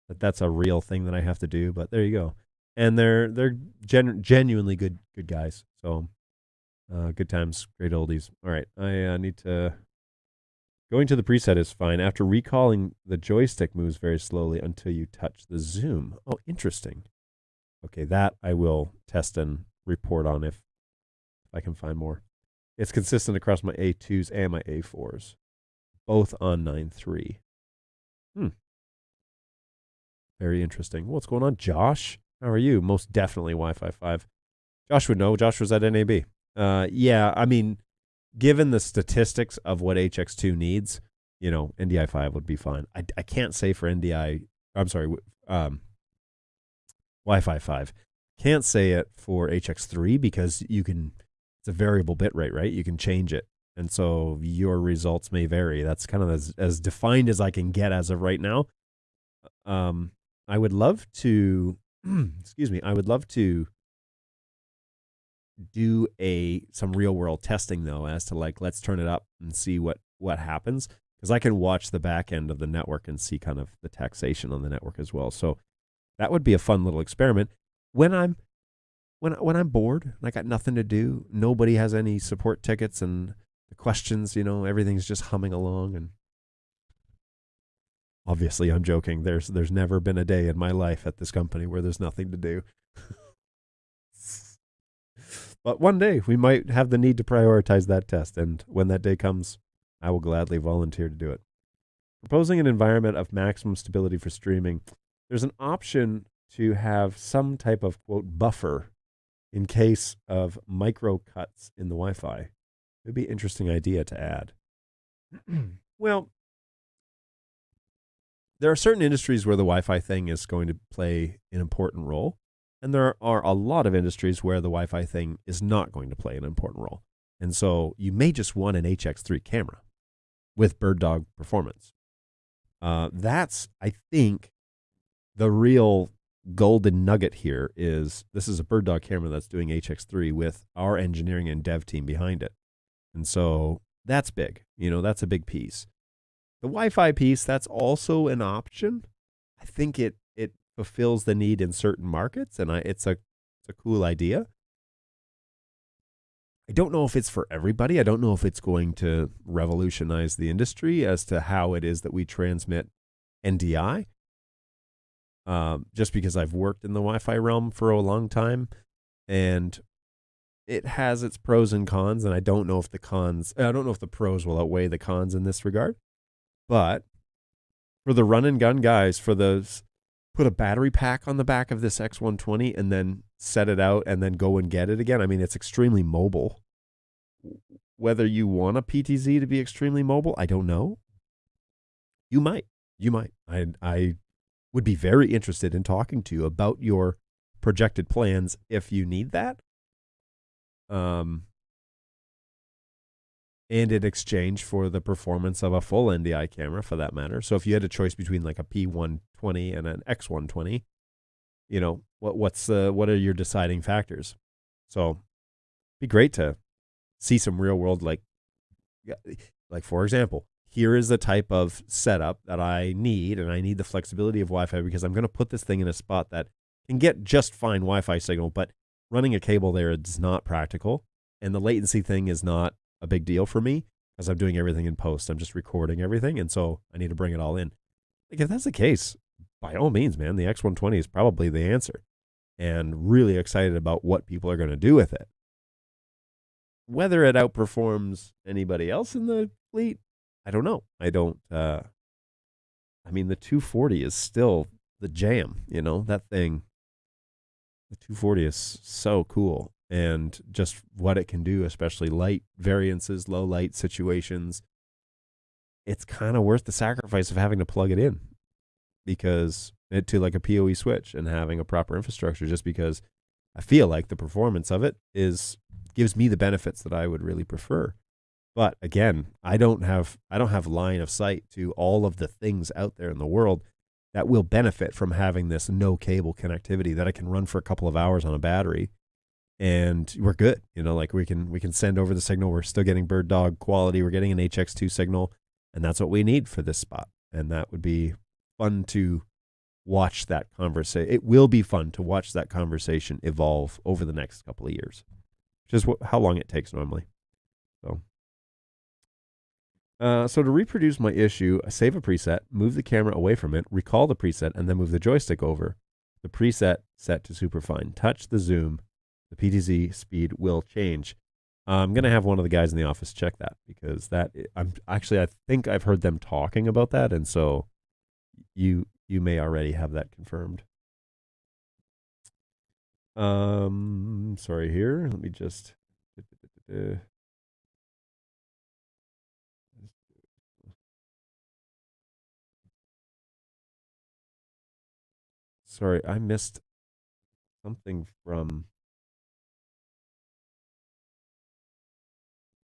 that that's a real thing that I have to do, but there you go. And they're genuinely good guys. So good times, great oldies. All right, I need to... Going to the preset is fine. After recalling, the joystick moves very slowly until you touch the zoom. Oh, interesting. Okay, that I will test and report on if I can find more. It's consistent across my A2s and my A4s, both on 9.3. Very interesting. What's going on, Josh? How are you? Most definitely Wi-Fi 5. Josh would know. Josh was at NAB. Yeah, I mean, given the statistics of what HX2 needs, NDI 5 would be fine. I can't say for Wi-Fi 5. Can't say it for HX3 because it's a variable bit rate, right? You can change it. And so your results may vary. That's kind of as defined as I can get as of right now. I would love to, I would love to do some real world testing though, as to let's turn it up and see what happens, because I can watch the back end of the network and see kind of the taxation on the network as well. So that would be a fun little experiment. When I'm bored and I got nothing to do, nobody has any support tickets and the questions, everything's just humming along. And obviously I'm joking. There's never been a day in my life at this company where there's nothing to do. But one day we might have the need to prioritize that test, and when that day comes, I will gladly volunteer to do it. Proposing an environment of maximum stability for streaming. There's an option to have some type of, quote, buffer in case of micro cuts in the Wi-Fi. It would be an interesting idea to add. Well, there are certain industries where the Wi-Fi thing is going to play an important role. And there are a lot of industries where the Wi-Fi thing is not going to play an important role. And so you may just want an HX3 camera with BirdDog performance. That's, I think, the real golden nugget here is this is a BirdDog camera that's doing HX3 with our engineering and dev team behind it. And so that's big. That's a big piece. The Wi-Fi piece, that's also an option. I think it fulfills the need in certain markets, and it's a a cool idea. I don't know if it's for everybody. I don't know if it's going to revolutionize the industry as to how it is that we transmit NDI. Just because I've worked in the Wi-Fi realm for a long time, and it has its pros and cons, and I don't know if the pros will outweigh the cons in this regard. But for the run and gun guys, for those, put a battery pack on the back of this X120 and then set it out and then go and get it again. I mean, it's extremely mobile. Whether you want a PTZ to be extremely mobile, I don't know. You might. I would be very interested in talking to you about your projected plans if you need that. And in exchange for the performance of a full NDI camera, for that matter. So if you had a choice between like a P120 and an X120, you know, what are your deciding factors? So it'd be great to see some real world, like for example, here is the type of setup that I need, and I need the flexibility of Wi-Fi because I'm going to put this thing in a spot that can get just fine Wi-Fi signal, but running a cable there is not practical, and the latency thing is not a big deal for me because I'm doing everything in post. I'm just recording everything, and so I need to bring it all in. Like, if that's the case, by all means, man, the X120 is probably the answer, and really excited about what people are going to do with it. Whether it outperforms anybody else in the fleet, I don't know. I mean, the 240 is still the jam, you know, that thing. The 240 is so cool, and just what it can do, especially light variances, low light situations. It's kind of worth the sacrifice of having to plug it in because to like a PoE switch and having a proper infrastructure, just because I feel like the performance of it gives me the benefits that I would really prefer. But again, I don't have line of sight to all of the things out there in the world that will benefit from having this no cable connectivity that I can run for a couple of hours on a battery, and we're good. You know, like we can send over the signal. We're still getting BirdDog quality. We're getting an HX2 signal, and that's what we need for this spot. And that would be fun to watch that conversation. It will be fun to watch that conversation evolve over the next couple of years, which is how long it takes normally. So to reproduce my issue, I save a preset, move the camera away from it, recall the preset, and then move the joystick over. The preset set to superfine. Touch the zoom. The PTZ speed will change. I'm going to have one of the guys in the office check that, because I think I've heard them talking about that, and so you may already have that confirmed. Sorry here. Let me just... Sorry, I missed something from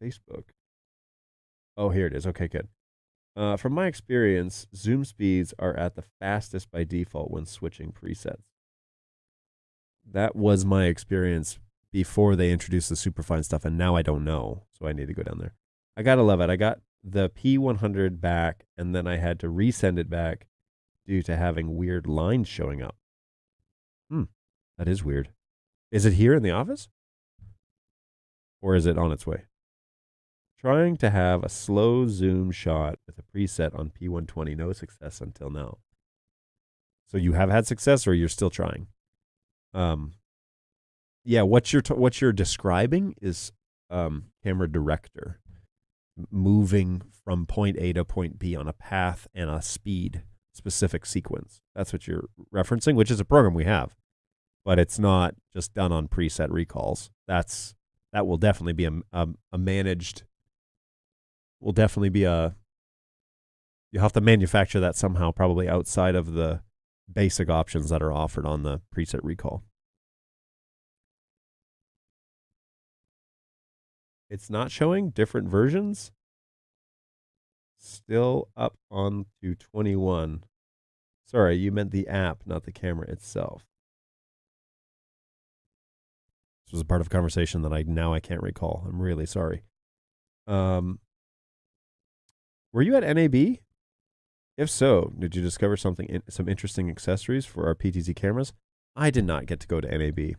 Facebook. Oh, here it is. Okay, good. From my experience, zoom speeds are at the fastest by default when switching presets. That was my experience before they introduced the superfine stuff, and now I don't know, so I need to go down there. I gotta love it. I got the P100 back, and then I had to resend it back due to having weird lines showing up. That is weird. Is it here in the office? Or is it on its way? Trying to have a slow zoom shot with a preset on P120. No success until now. So you have had success, or you're still trying? Yeah, what you're describing is camera director moving from point A to point B on a path and a speed specific sequence. That's what you're referencing, which is a program we have, but it's not just done on preset recalls. That will definitely be a managed. Will definitely be you'll have to manufacture that somehow, probably outside of the basic options that are offered on the preset recall. It's not showing different versions. Still up on to 21. Sorry, you meant the app, not the camera itself. This was a part of a conversation that I can't recall. I'm really sorry. Were you at NAB? If so, did you discover some interesting accessories for our PTZ cameras? I did not get to go to NAB.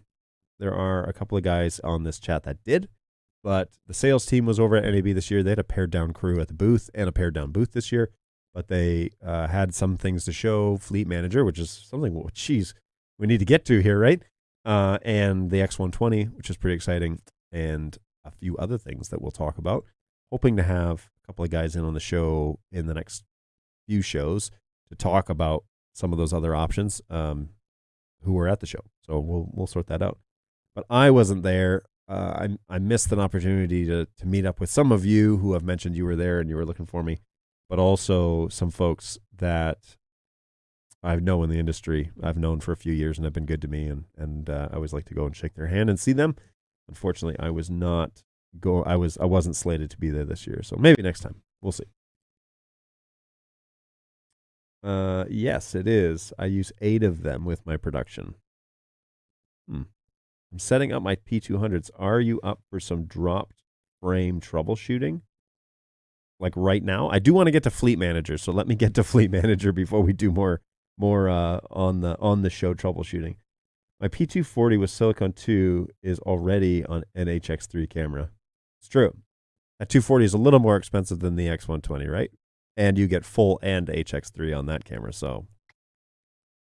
there are a couple of guys on this chat that did, but the sales team was over at NAB this year. They had a pared down crew at the booth and a pared down booth this year, but they had some things to show. Fleet Manager, which is something, geez, we need to get to here, right? And the X120, which is pretty exciting, and a few other things that we'll talk about. Hoping to have a couple of guys in on the show in the next few shows to talk about some of those other options who were at the show. So we'll sort that out. But I wasn't there. I missed an opportunity to meet up with some of you who have mentioned you were there and you were looking for me, but also some folks that I know in the industry. I've known for a few years and have been good to me, and I always like to go and shake their hand and see them. Unfortunately, I wasn't slated to be there this year, so maybe next time. We'll see. Yes, it is. I use 8 of them with my production. I'm setting up my P200s. Are you up for some dropped frame troubleshooting? Like right now? I do want to get to Fleet Manager, so let me get to Fleet Manager before we do more on the show troubleshooting. My P240 with Silicon 2 is already on an HX3 camera. It's true. That 240 is a little more expensive than the X120, right? And you get full and HX3 on that camera, so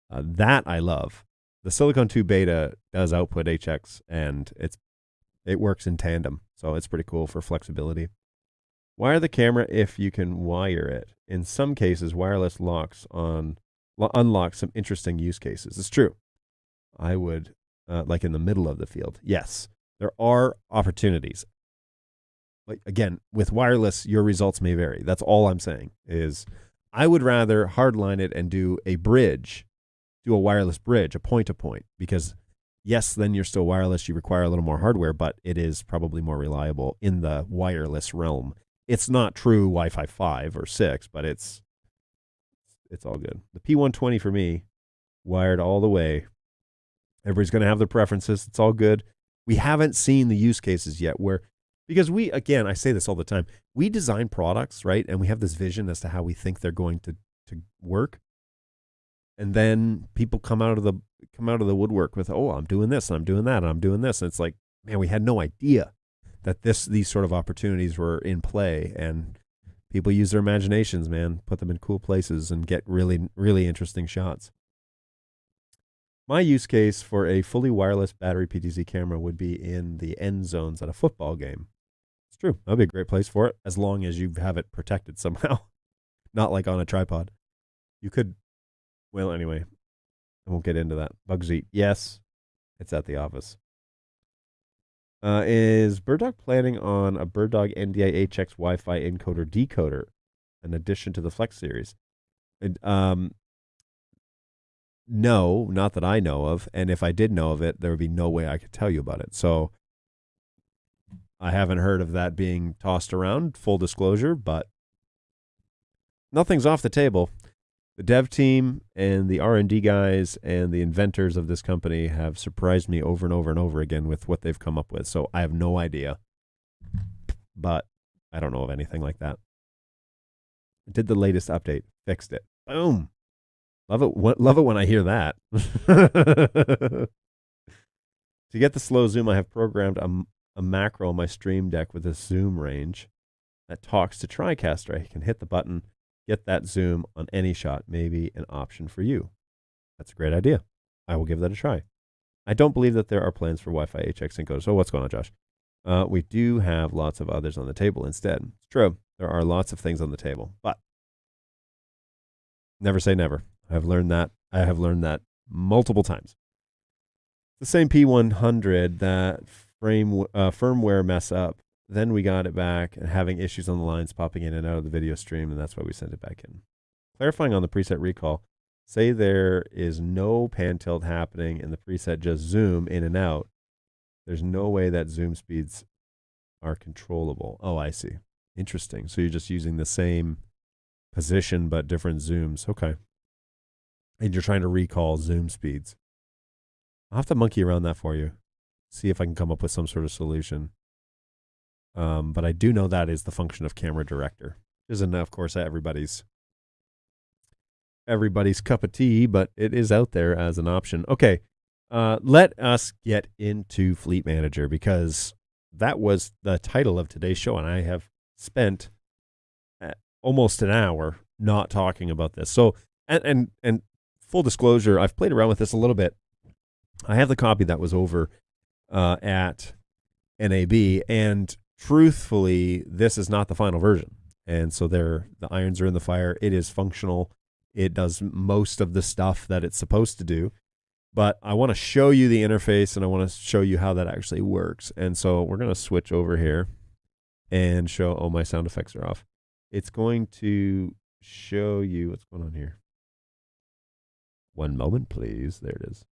that I love. The Silicon 2 beta does output HX, and it works in tandem, so it's pretty cool for flexibility. Wire the camera if you can wire it. In some cases, wireless unlocks some interesting use cases. It's true. I would, like in the middle of the field. Yes, there are opportunities. Like again, with wireless, your results may vary. That's all I'm saying is I would rather hardline it and do a wireless bridge, a point-to-point, because yes, then you're still wireless. You require a little more hardware, but it is probably more reliable in the wireless realm. It's not true Wi-Fi 5 or 6, but it's all good. The P120 for me, wired all the way. Everybody's going to have their preferences. It's all good. We haven't seen the use cases yet because I say this all the time, we design products, right? And we have this vision as to how we think they're going to work. And then people come out of the woodwork with, oh, I'm doing this and I'm doing that and I'm doing this. And it's like, man, we had no idea that these sort of opportunities were in play, and people use their imaginations, man, put them in cool places and get really, really interesting shots. My use case for a fully wireless battery PTZ camera would be in the end zones at a football game. It's true. That would be a great place for it, as long as you have it protected somehow, not like on a tripod. You could, well, anyway, I won't get into that. Bugsy, yes, it's at the office. Is BirdDog planning on a BirdDog NDI HX Wi-Fi encoder decoder in addition to the Flex series? No, not that I know of. And if I did know of it, there would be no way I could tell you about it. So I haven't heard of that being tossed around, full disclosure, but nothing's off the table. The dev team and the R&D guys and the inventors of this company have surprised me over and over and over again with what they've come up with. So I have no idea, but I don't know of anything like that. Did the latest update, fixed it. Boom. Love it when I hear that. To get the slow zoom, I have programmed a macro on my Stream Deck with a zoom range that talks to TriCaster. I can hit the button, get that zoom on any shot. Maybe an option for you. That's a great idea. I will give that a try. I don't believe that there are plans for Wi-Fi HX encoders. So what's going on, Josh? We do have lots of others on the table instead. It's true. There are lots of things on the table, but never say never. I have learned that multiple times. The same P100 that firmware mess up. Then we got it back and having issues on the lines popping in and out of the video stream, and that's why we sent it back in. Clarifying on the preset recall, say there is no pan tilt happening and the preset just zoom in and out. There's no way that zoom speeds are controllable. Oh, I see. Interesting. So you're just using the same position but different zooms. Okay. And you're trying to recall zoom speeds. I'll have to monkey around that for you. See if I can come up with some sort of solution. But I do know that is the function of Camera Director. Isn't, of course, everybody's cup of tea, but it is out there as an option. Okay, Let us get into Fleet Manager, because that was the title of today's show, and I have spent almost an hour not talking about this. So, and full disclosure, I've played around with this a little bit. I have the copy that was over at NAB, and truthfully, this is not the final version. And so the irons are in the fire. It is functional. It does most of the stuff that it's supposed to do. But I want to show you the interface, and I want to show you how that actually works. And so we're going to switch over here and show, oh, my sound effects are off. It's going to show you what's going on here. One moment, please. There it is.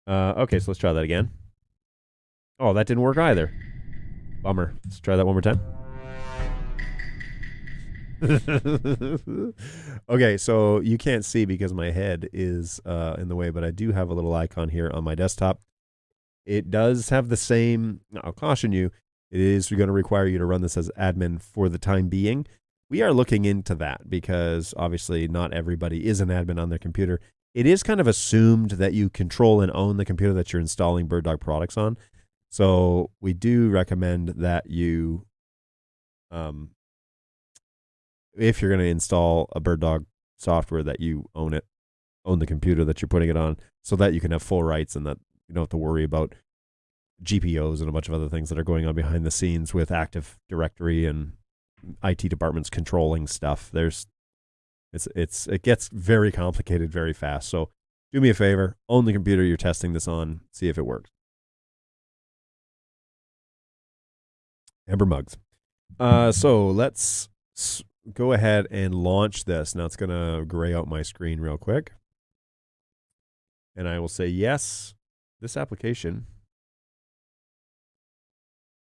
Okay, so let's try that again. Oh, that didn't work either. Bummer. Let's try that one more time. Okay, so you can't see because my head is in the way, but I do have a little icon here on my desktop. It does have the same, I'll caution you, it is going to require you to run this as admin for the time being. We are looking into that because obviously not everybody is an admin on their computer. It is kind of assumed that you control and own the computer that you're installing BirdDog products on. So we do recommend that you, if you're going to install a BirdDog software, that you own the computer that you're putting it on, so that you can have full rights and that you don't have to worry about GPOs and a bunch of other things that are going on behind the scenes with Active Directory and IT departments controlling stuff. It gets very complicated very fast. So do me a favor, own the computer you're testing this on, see if it works. Amber Mugs. So let's go ahead and launch this. Now it's going to gray out my screen real quick. And I will say, yes, this application.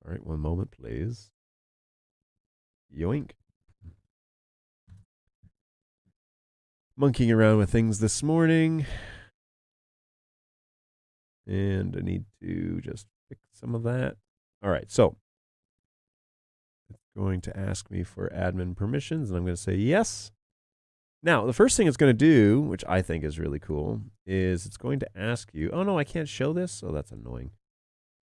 All right, one moment, please. Yoink. Monkeying around with things this morning. And I need to just fix some of that. All right, so it's going to ask me for admin permissions, and I'm going to say yes. Now, the first thing it's going to do, which I think is really cool, is it's going to ask you, oh no, I can't show this? Oh, that's annoying.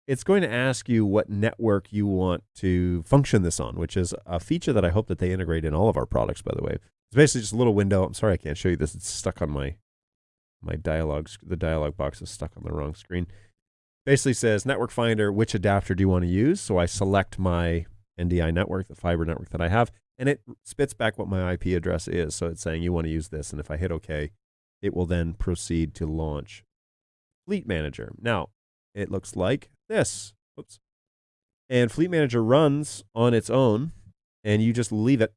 It's going to ask you what network you want to function this on, which is a feature that I hope that they integrate in all of our products, by the way. It's basically just a little window. I'm sorry I can't show you this. It's stuck on my dialogue. The dialogue box is stuck on the wrong screen. Basically says, Network Finder, which adapter do you want to use? So I select my NDI network, the fiber network that I have, and it spits back what my IP address is. So it's saying you want to use this, and if I hit OK, it will then proceed to launch Fleet Manager. Now, it looks like this. Oops. And Fleet Manager runs on its own, and you just leave it,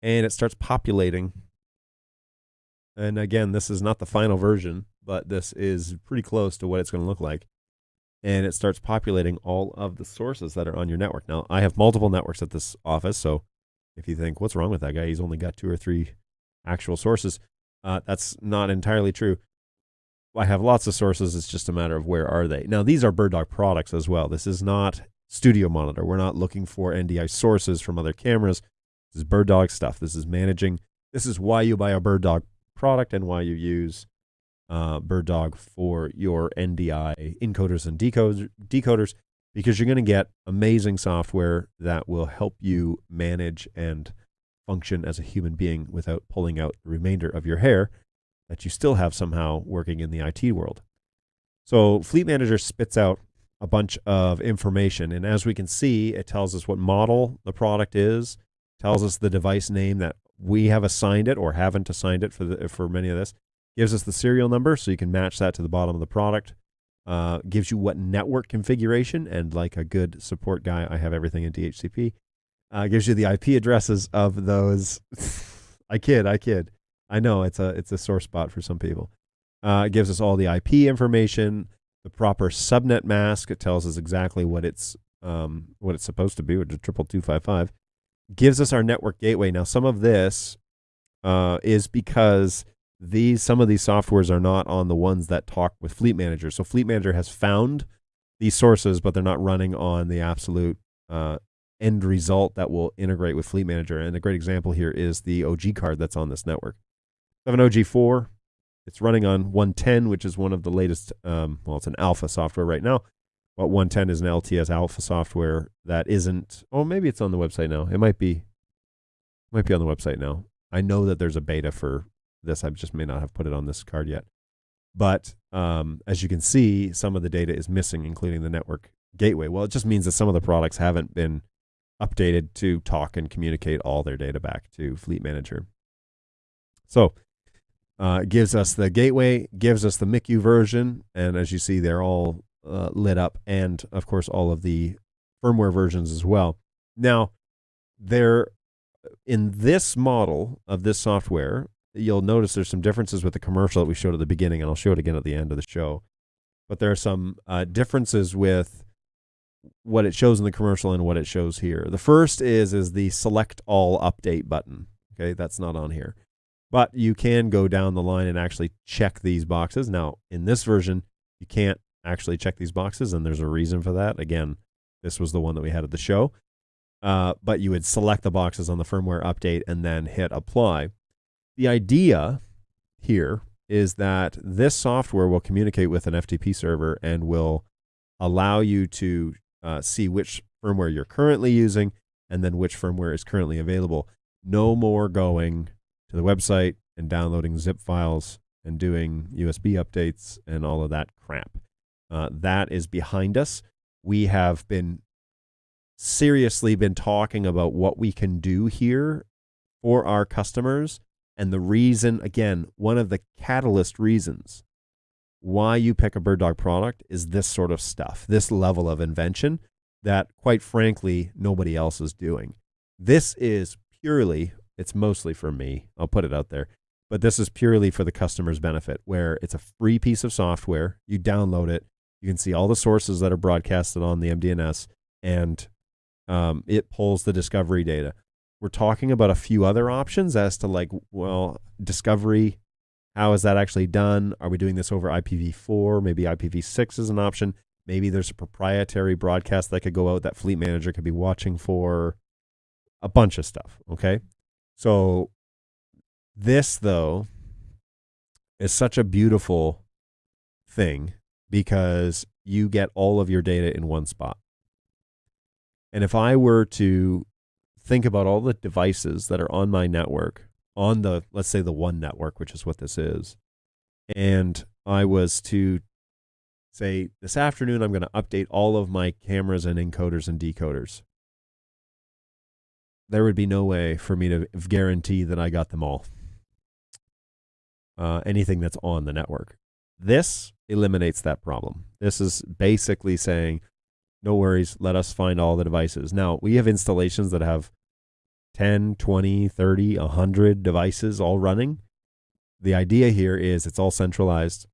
and it starts populating. And again, this is not the final version, but this is pretty close to what it's going to look like. And it starts populating all of the sources that are on your network. Now, I have multiple networks at this office, so if you think, what's wrong with that guy? He's only got 2 or 3 actual sources. That's not entirely true. I have lots of sources. It's just a matter of where are they. Now, these are BirdDog products as well. This is not Studio Monitor. We're not looking for NDI sources from other cameras. This is BirdDog stuff. This is managing. This is why you buy a BirdDog product and why you use BirdDog for your NDI encoders and decoders, because you're going to get amazing software that will help you manage and function as a human being without pulling out the remainder of your hair that you still have somehow working in the IT world. So Fleet Manager spits out a bunch of information, and as we can see, it tells us what model the product is, tells us the device name that we have assigned it or haven't assigned it for many of this, gives us the serial number so you can match that to the bottom of the product, gives you what network configuration, and like a good support guy, I have everything in DHCP, gives you the IP addresses of those. I kid. I know it's a sore spot for some people. It gives us all the IP information, the proper subnet mask. It tells us exactly what it's supposed to be, which is 22255. Gives us our network gateway. Now, some of this is because some of these softwares are not on the ones that talk with Fleet Manager. So Fleet Manager has found these sources, but they're not running on the absolute end result that will integrate with Fleet Manager. And a great example here is the OG card that's on this network. I have an OG4. It's running on 110, which is one of the latest, well, it's an alpha software right now, but 110 is an LTS alpha software that isn't, oh, maybe it's on the website now. It might be on the website now. I know that there's a beta for this. I just may not have put it on this card yet. But as you can see, some of the data is missing, including the network gateway. Well, it just means that some of the products haven't been updated to talk and communicate all their data back to Fleet Manager. So it gives us the gateway, gives us the MICU version, and as you see, they're all lit up, and of course, all of the firmware versions as well. Now, in this model of this software, you'll notice there's some differences with the commercial that we showed at the beginning, and I'll show it again at the end of the show. But there are some differences with what it shows in the commercial and what it shows here. The first is the select all update button. Okay, that's not on here. But you can go down the line and actually check these boxes. Now, in this version, you can't actually check these boxes, and there's a reason for that. Again, this was the one that we had at the show. But you would select the boxes on the firmware update and then hit apply. The idea here is that this software will communicate with an FTP server and will allow you to see which firmware you're currently using and then which firmware is currently available. No more going to the website and downloading zip files and doing USB updates and all of that crap. That is behind us. We have seriously been talking about what we can do here for our customers. And the reason, again, one of the catalyst reasons why you pick a BirdDog product is this sort of stuff, this level of invention that, quite frankly, nobody else is doing. This is purely, it's mostly for me, I'll put it out there, but this is purely for the customer's benefit, where it's a free piece of software. You download it, you can see all the sources that are broadcasted on the MDNS, and it pulls the discovery data. We're talking about a few other options as to, like, well, discovery, how is that actually done? Are we doing this over IPv4? Maybe IPv6 is an option. Maybe there's a proprietary broadcast that could go out that Fleet Manager could be watching for. A bunch of stuff, okay? So this, though, is such a beautiful thing because you get all of your data in one spot. And if I were to think about all the devices that are on my network, on the, let's say, the one network, which is what this is, and I was to say, this afternoon, I'm going to update all of my cameras and encoders and decoders, there would be no way for me to guarantee that I got them all. Anything that's on the network. This eliminates that problem. This is basically saying, no worries, let us find all the devices. Now, we have installations that have 10, 20, 30, 100 devices all running. The idea here is it's all centralized,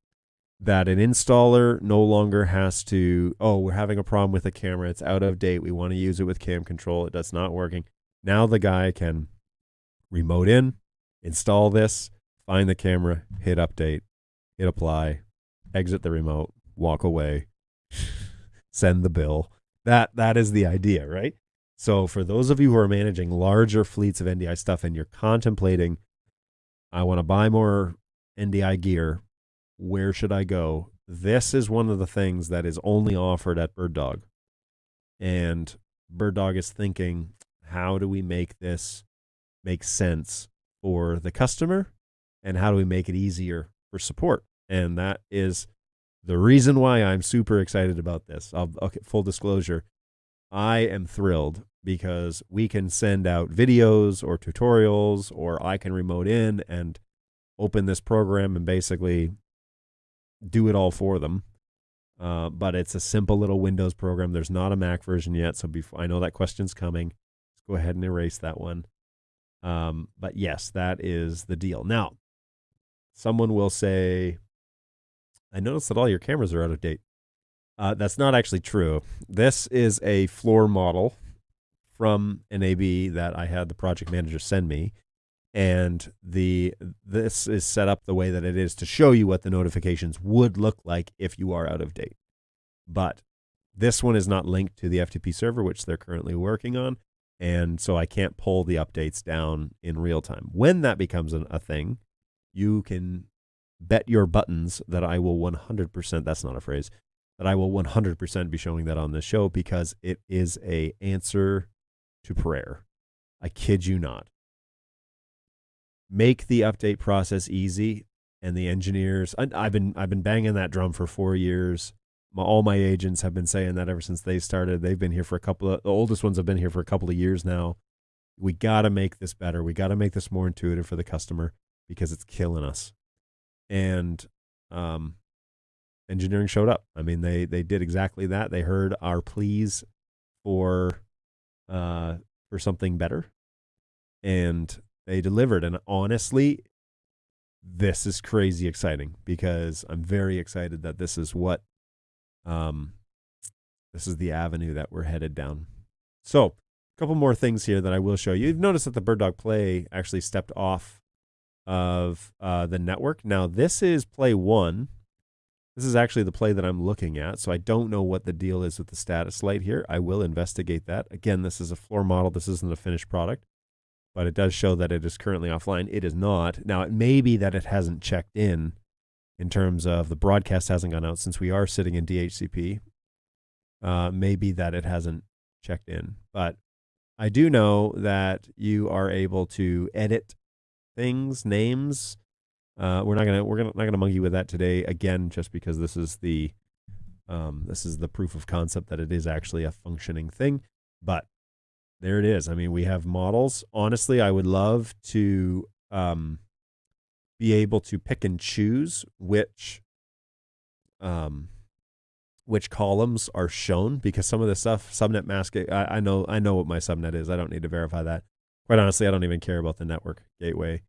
that an installer no longer has to, oh, we're having a problem with the camera, it's out of date, we want to use it with cam control, it's not working. Now the guy can remote in, install this, find the camera, hit update, hit apply, exit the remote, walk away, send the bill. That is the idea, right? So for those of you who are managing larger fleets of NDI stuff and you're contemplating, I want to buy more NDI gear, where should I go? This is one of the things that is only offered at BirdDog. And BirdDog is thinking, how do we make this make sense for the customer? And how do we make it easier for support? And that is the reason why I'm super excited about this. Okay, full disclosure, I am thrilled because we can send out videos or tutorials, or I can remote in and open this program and basically do it all for them. But it's a simple little Windows program. There's not a Mac version yet, so I know that question's coming. Let's go ahead and erase that one. But yes, that is the deal. Now, someone will say, I noticed that all your cameras are out of date. That's not actually true. This is a floor model from NAB that I had the project manager send me. And this is set up the way that it is to show you what the notifications would look like if you are out of date. But this one is not linked to the FTP server, which they're currently working on. And so I can't pull the updates down in real time. When that becomes a thing, you can bet your buttons that I will 100%, that's not a phrase, that I will 100% be showing that on this show, because it is a answer to prayer. I kid you not. Make the update process easy, and the engineers, I've been banging that drum for 4 years. All my agents have been saying that ever since they started. They've been here for the oldest ones have been here for a couple of years now. We got to make this better. We got to make this more intuitive for the customer, because it's killing us. And engineering showed up. I mean, they did exactly that. They heard our pleas for something better, and they delivered. And honestly, this is crazy exciting, because I'm very excited that this is what this is the avenue that we're headed down. So a couple more things here that I will show you. You've noticed that the BirdDog Play actually stepped off of the network. Now, this is Play 1. This is actually the play that I'm looking at, so I don't know what the deal is with the status light here. I will investigate that. Again, this is a floor model. This isn't a finished product, but it does show that it is currently offline. It is not. Now, it may be that it hasn't checked in terms of the broadcast hasn't gone out, since we are sitting in DHCP. Maybe that it hasn't checked in. But I do know that you are able to edit things, names. We're not gonna monkey with that today, again, just because this is the proof of concept that it is actually a functioning thing. But there it is. I mean, we have models. Honestly, I would love to be able to pick and choose which columns are shown, because some of the stuff, subnet mask, I know what my subnet is. I don't need to verify that. Quite honestly, I don't even care about the network gateway.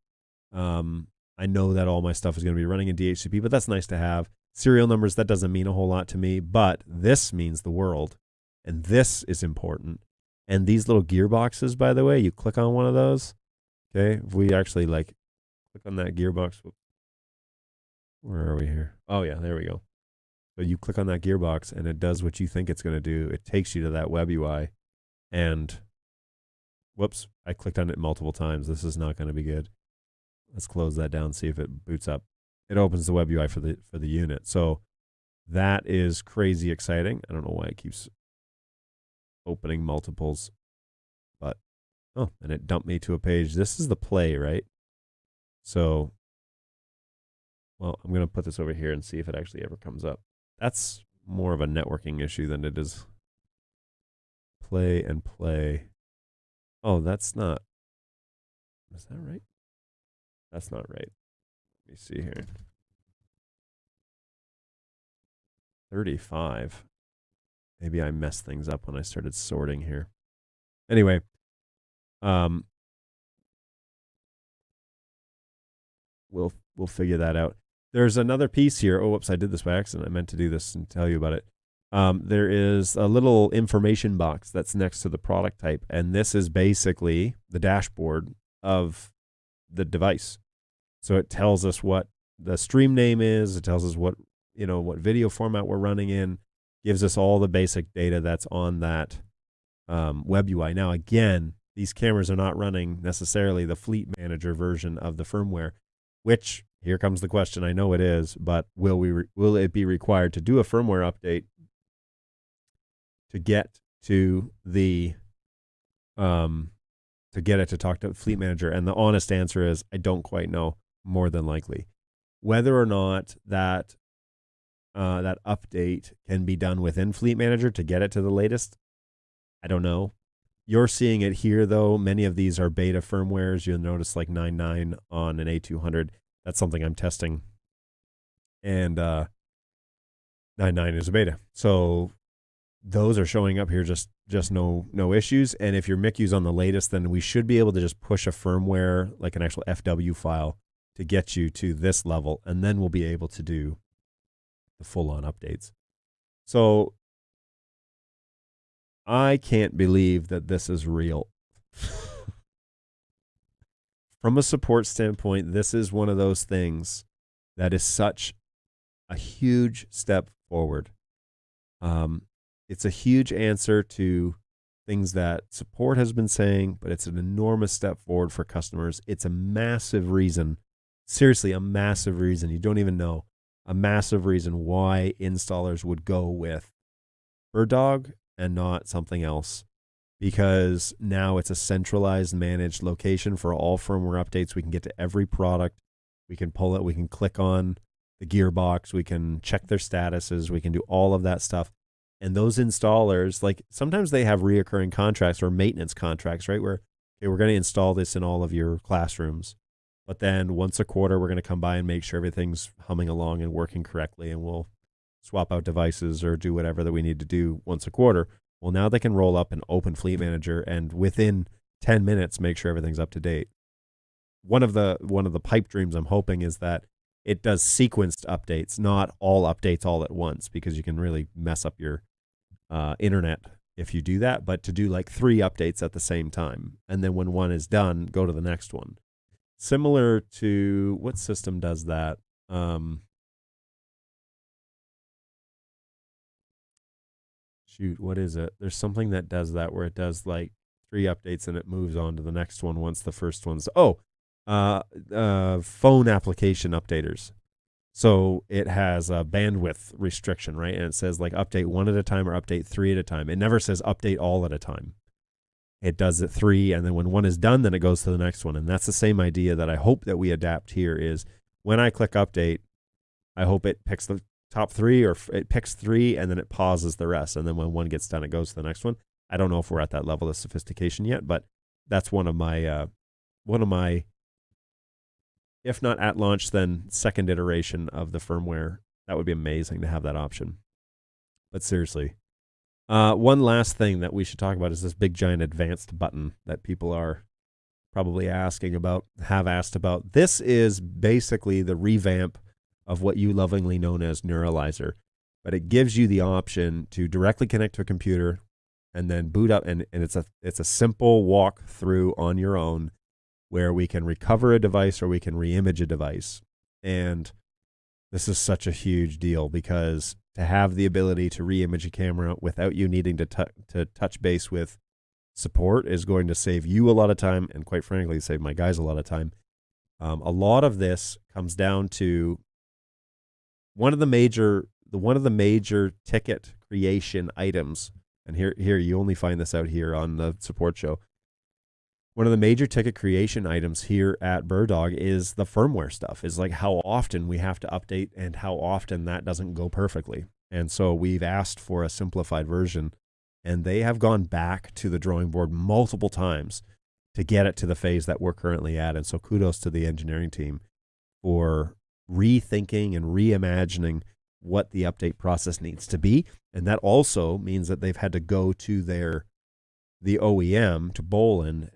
I know that all my stuff is going to be running in DHCP, but that's nice to have. Serial numbers, that doesn't mean a whole lot to me, but this means the world, and this is important. And these little gearboxes, by the way, you click on one of those, okay? If we actually click on that gearbox, where are we here? Oh yeah, there we go. So you click on that gearbox, and it does what you think it's going to do. It takes you to that web UI, and whoops, I clicked on it multiple times. This is not going to be good. Let's close that down, see if it boots up. It opens the web UI for the unit. So that is crazy exciting. I don't know why it keeps opening multiples, but and it dumped me to a page. This is the play, right? So, well, I'm going to put this over here and see if it actually ever comes up. That's more of a networking issue than it is play and play. Oh, that's not. Is that right? That's not right. Let me see here. 35. Maybe I messed things up when I started sorting here. Anyway, we'll figure that out. There's another piece here. Oh, whoops, I did this by accident. I meant to do this and tell you about it. There is a little information box that's next to the product type, and this is basically the dashboard of the device. So it tells us what the stream name is. It tells us what video format we're running in. Gives us all the basic data that's on that web UI. Now, again, these cameras are not running necessarily the Fleet Manager version of the firmware, which, here comes the question. I know it is, but will it be required to do a firmware update to get to the to get it to talk to Fleet Manager? And the honest answer is I don't quite know. More than likely, whether or not that that update can be done within Fleet Manager to get it to the latest, I don't know. You're seeing it here, though. Many of these are beta firmwares. You'll notice like 9.9 on an A200. That's something I'm testing, and 9.9 is a beta. So those are showing up here, just no issues. And if your MICU's on the latest, then we should be able to just push a firmware, like an actual FW file, to get you to this level, and then we'll be able to do the full-on updates. So I can't believe that this is real. From a support standpoint, this is one of those things that is such a huge step forward. It's a huge answer to things that support has been saying, but it's an enormous step forward for customers. It's a massive reason seriously a massive reason. You don't even know a massive reason why installers would go with BirdDog and not something else, because now it's a centralized managed location for all firmware updates. We can get to every product. We can pull it. We can click on the gearbox. We can check their statuses. We can do all of that stuff. And those installers, like sometimes they have reoccurring contracts or maintenance contracts, right? Where, okay, we're going to install this in all of your classrooms, but then once a quarter, we're going to come by and make sure everything's humming along and working correctly. And we'll swap out devices or do whatever that we need to do once a quarter. Well, now they can roll up an open Fleet Manager and within 10 minutes, make sure everything's up to date. One of the pipe dreams I'm hoping is that it does sequenced updates, not all updates all at once, because you can really mess up your internet if you do that, but to do like 3 updates at the same time. And then when one is done, go to the next one. Similar to, what system does that? Shoot, what is it? There's something that does that where it does like 3 updates and it moves on to the next one once the first one's, phone application updaters. So it has a bandwidth restriction, right? And it says like update 1 at a time or update 3 at a time. It never says update all at a time. It does it 3, and then when 1 is done, then it goes to the next one. And that's the same idea that I hope that we adapt here is when I click update, I hope it picks the top 3, or it picks 3 and then it pauses the rest. And then when 1 gets done, it goes to the next one. I don't know if we're at that level of sophistication yet, but that's one of my, if not at launch, then second iteration of the firmware. That would be amazing to have that option. But seriously, one last thing that we should talk about is this big giant advanced button that people are probably asking about, have asked about. This is basically the revamp of what you lovingly known as Neuralizer, but it gives you the option to directly connect to a computer and then boot up, and it's a simple walk through on your own where we can recover a device or we can reimage a device. And this is such a huge deal, because to have the ability to reimage a camera without you needing to touch base with support is going to save you a lot of time, and quite frankly, save my guys a lot of time. A lot of this comes down to one of the major ticket creation items, and here you only find this out here on the support show. One of the major ticket creation items here at BirdDog is the firmware stuff, is like how often we have to update and how often that doesn't go perfectly. And so we've asked for a simplified version, and they have gone back to the drawing board multiple times to get it to the phase that we're currently at. And so kudos to the engineering team for rethinking and reimagining what the update process needs to be. And that also means that they've had to go to the OEM, to Bolin,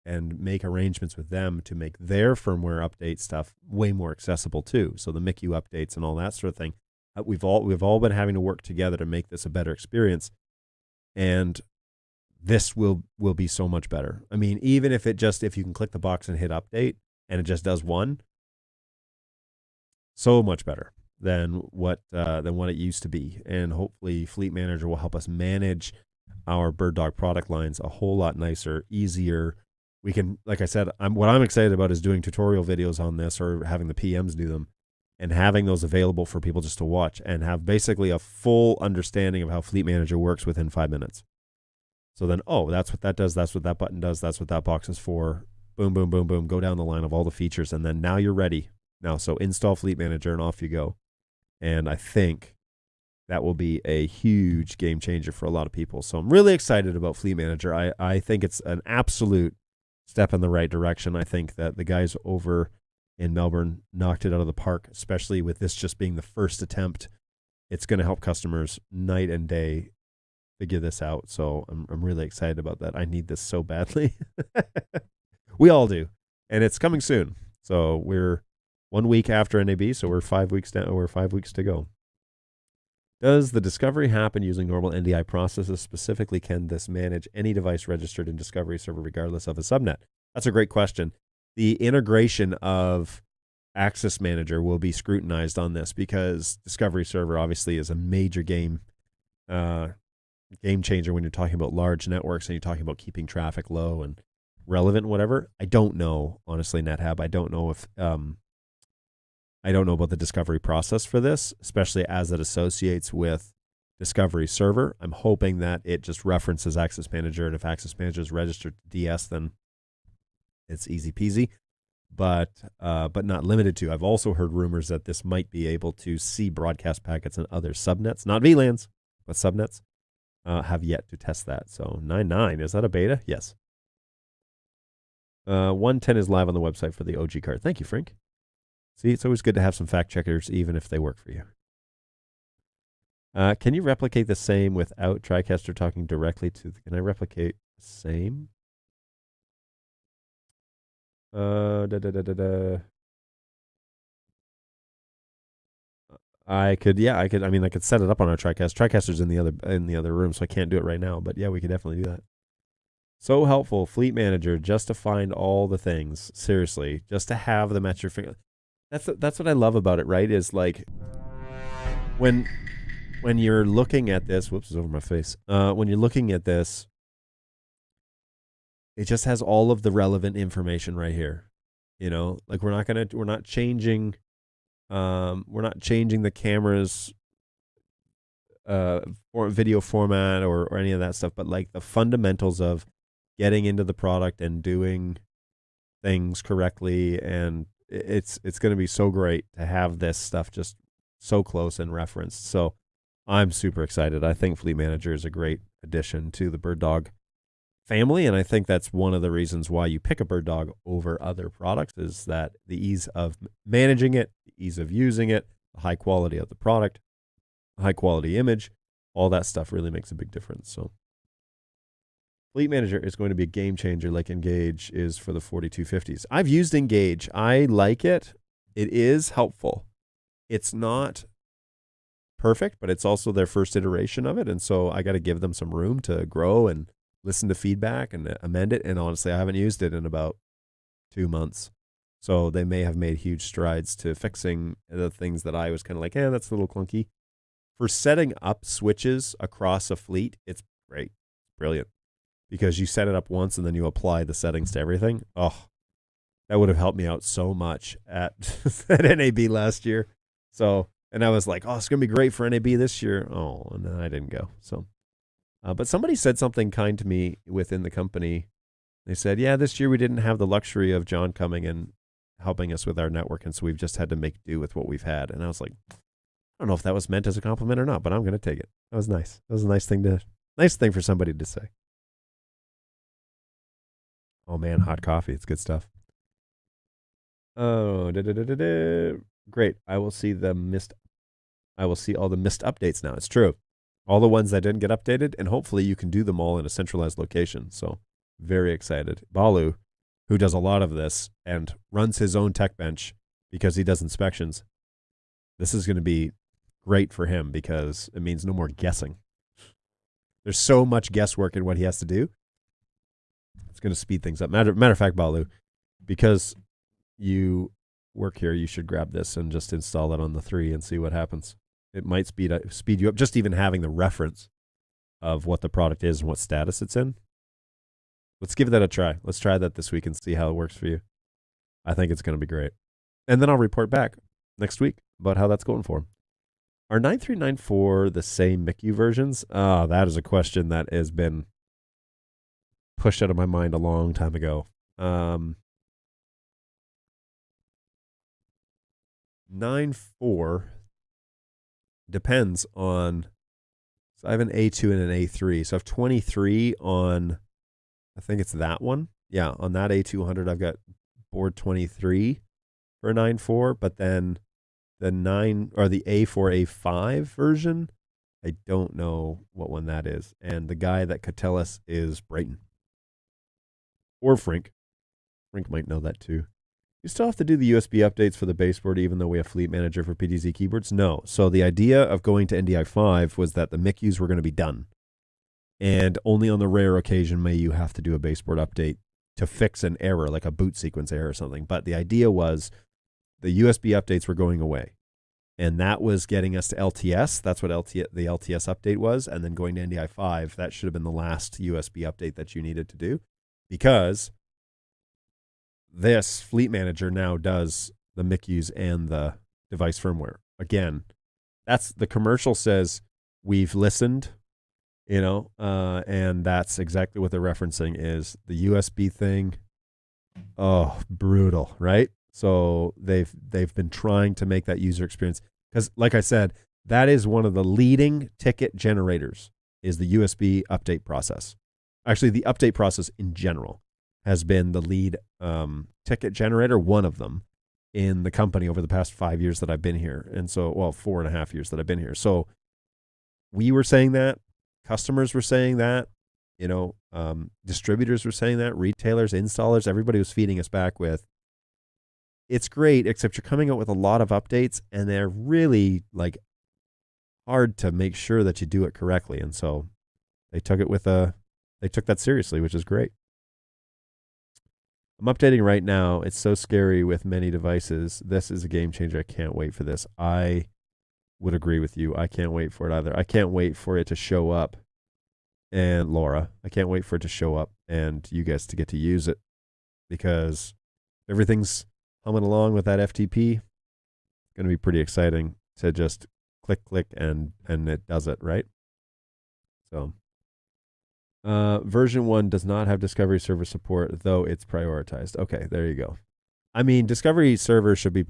and make arrangements with them to make their firmware update stuff way more accessible too. So the MICU updates and all that sort of thing. We've all been having to work together to make this a better experience, and this will be so much better. I mean, even if you can click the box and hit update and it just does 1, so much better than what it used to be. And hopefully Fleet Manager will help us manage our BirdDog product lines a whole lot nicer, easier. We can, like I said, what I'm excited about is doing tutorial videos on this, or having the PMs do them, and having those available for people just to watch and have basically a full understanding of how Fleet Manager works within 5 minutes. So then, that's what that does. That's what that button does. That's what that box is for. Boom, boom, boom, boom. Go down the line of all the features. And then now you're ready. Now, so install Fleet Manager and off you go. And I think that will be a huge game changer for a lot of people. So I'm really excited about Fleet Manager. I think it's an absolute step in the right direction. I think that the guys over in Melbourne knocked it out of the park, especially with this just being the first attempt. It's going to help customers night and day figure this out. So I'm really excited about that. I need this so badly. We all do. And it's coming soon. So we're 1 week after NAB, so we're 5 weeks down. We're 5 weeks to go. Does the discovery happen using normal NDI processes? Specifically, can this manage any device registered in Discovery Server regardless of a subnet? That's a great question. The integration of Access Manager will be scrutinized on this, because Discovery Server obviously is a major game changer when you're talking about large networks and you're talking about keeping traffic low and relevant and whatever. I don't know, honestly, NetHab. I don't know if I don't know about the discovery process for this, especially as it associates with Discovery Server. I'm hoping that it just references Access Manager, and if Access Manager is registered to DS, then it's easy peasy. But not limited to. I've also heard rumors that this might be able to see broadcast packets and other subnets, not VLANs, but subnets. Have yet to test that. So 9.9, is that a beta? Yes. 110 is live on the website for the OG card. Thank you, Frank. See, it's always good to have some fact checkers, even if they work for you. Can you replicate the same without TriCaster talking directly to? Can I replicate the same? I could, yeah, I could. I mean, I could set it up on our TriCast. TriCaster's in the other room, so I can't do it right now. But yeah, we could definitely do that. So helpful, Fleet Manager, just to find all the things. Seriously, just to have them at your finger. That's what I love about it, right? Is like when you're looking at this. Whoops, it's over my face. When you're looking at this, it just has all of the relevant information right here. You know, like we're not changing the camera's or video format or any of that stuff, but like the fundamentals of getting into the product and doing things correctly, and it's going to be so great to have this stuff just so close and referenced. So I'm super excited. I think Fleet Manager is a great addition to the BirdDog family, and I think that's one of the reasons why you pick a BirdDog over other products, is that the ease of managing it, the ease of using it, the high quality of the product, the high quality image, all that stuff really makes a big difference. So Fleet Manager is going to be a game changer like Engage is for the 4250s. I've used Engage. I like it. It is helpful. It's not perfect, but it's also their first iteration of it, and so I got to give them some room to grow and listen to feedback and amend it. And honestly, I haven't used it in about 2 months. So they may have made huge strides to fixing the things that I was kind of like, that's a little clunky. For setting up switches across a fleet, it's great. Brilliant. Because you set it up once and then you apply the settings to everything. Oh, that would have helped me out so much at NAB last year. So, and I was like, it's going to be great for NAB this year. Oh, and then I didn't go. So, but somebody said something kind to me within the company. They said, this year we didn't have the luxury of John coming and helping us with our network, and so we've just had to make do with what we've had. And I was like, I don't know if that was meant as a compliment or not, but I'm going to take it. That was nice. That was a nice thing for somebody to say. Oh man, hot coffee. It's good stuff. Oh, great. I will see all the missed updates now. It's true. All the ones that didn't get updated, and hopefully you can do them all in a centralized location. So very excited. Balu, who does a lot of this and runs his own tech bench because he does inspections, this is going to be great for him because it means no more guessing. There's so much guesswork in what he has to do. It's going to speed things up. Matter of fact, Balu, because you work here, you should grab this and just install it on the 3 and see what happens. It might speed you up, just even having the reference of what the product is and what status it's in. Let's give that a try. Let's try that this week and see how it works for you. I think it's going to be great. And then I'll report back next week about how that's going for him. Are 9394 the same MICU versions? That is a question that has been pushed out of my mind a long time ago. 9.4 depends on, so I have an A2 and an A3. So I have 23 on, I think it's that one. Yeah, on that A200, I've got board 23 for 9.4, but then the A4A5 version, I don't know what one that is. And the guy that could tell us is Brighton. Or Frink. Frink might know that too. You still have to do the USB updates for the baseboard even though we have Fleet Manager for PTZ keyboards? No. So the idea of going to NDI 5 was that the MICUs were going to be done. And only on the rare occasion may you have to do a baseboard update to fix an error, like a boot sequence error or something. But the idea was the USB updates were going away. And that was getting us to LTS. That's what the LTS update was. And then going to NDI 5, that should have been the last USB update that you needed to do. Because this Fleet Manager now does the MICUs and the device firmware. Again, that's the commercial says we've listened, and that's exactly what they're referencing is the USB thing. Oh, brutal, right? So they've been trying to make that user experience because, like I said, that is one of the leading ticket generators is the USB update process. Actually, the update process in general has been the lead ticket generator, one of them, in the company over the past 5 years that I've been here. And so, 4.5 years that I've been here. So we were saying that, customers were saying that, distributors were saying that, retailers, installers, everybody was feeding us back with, it's great, except you're coming out with a lot of updates and they're really like hard to make sure that you do it correctly. And so they took that seriously, which is great. I'm updating right now. It's so scary with many devices. This is a game changer. I can't wait for this. I would agree with you. I can't wait for it either. I can't wait for it to show up. And Laura, I can't wait for it to show up and you guys to get to use it because everything's humming along with that FTP. It's going to be pretty exciting to just click, and it does it, right? So version 1 does not have Discovery Server support, though it's prioritized. Okay, there you go. I mean, Discovery Server should be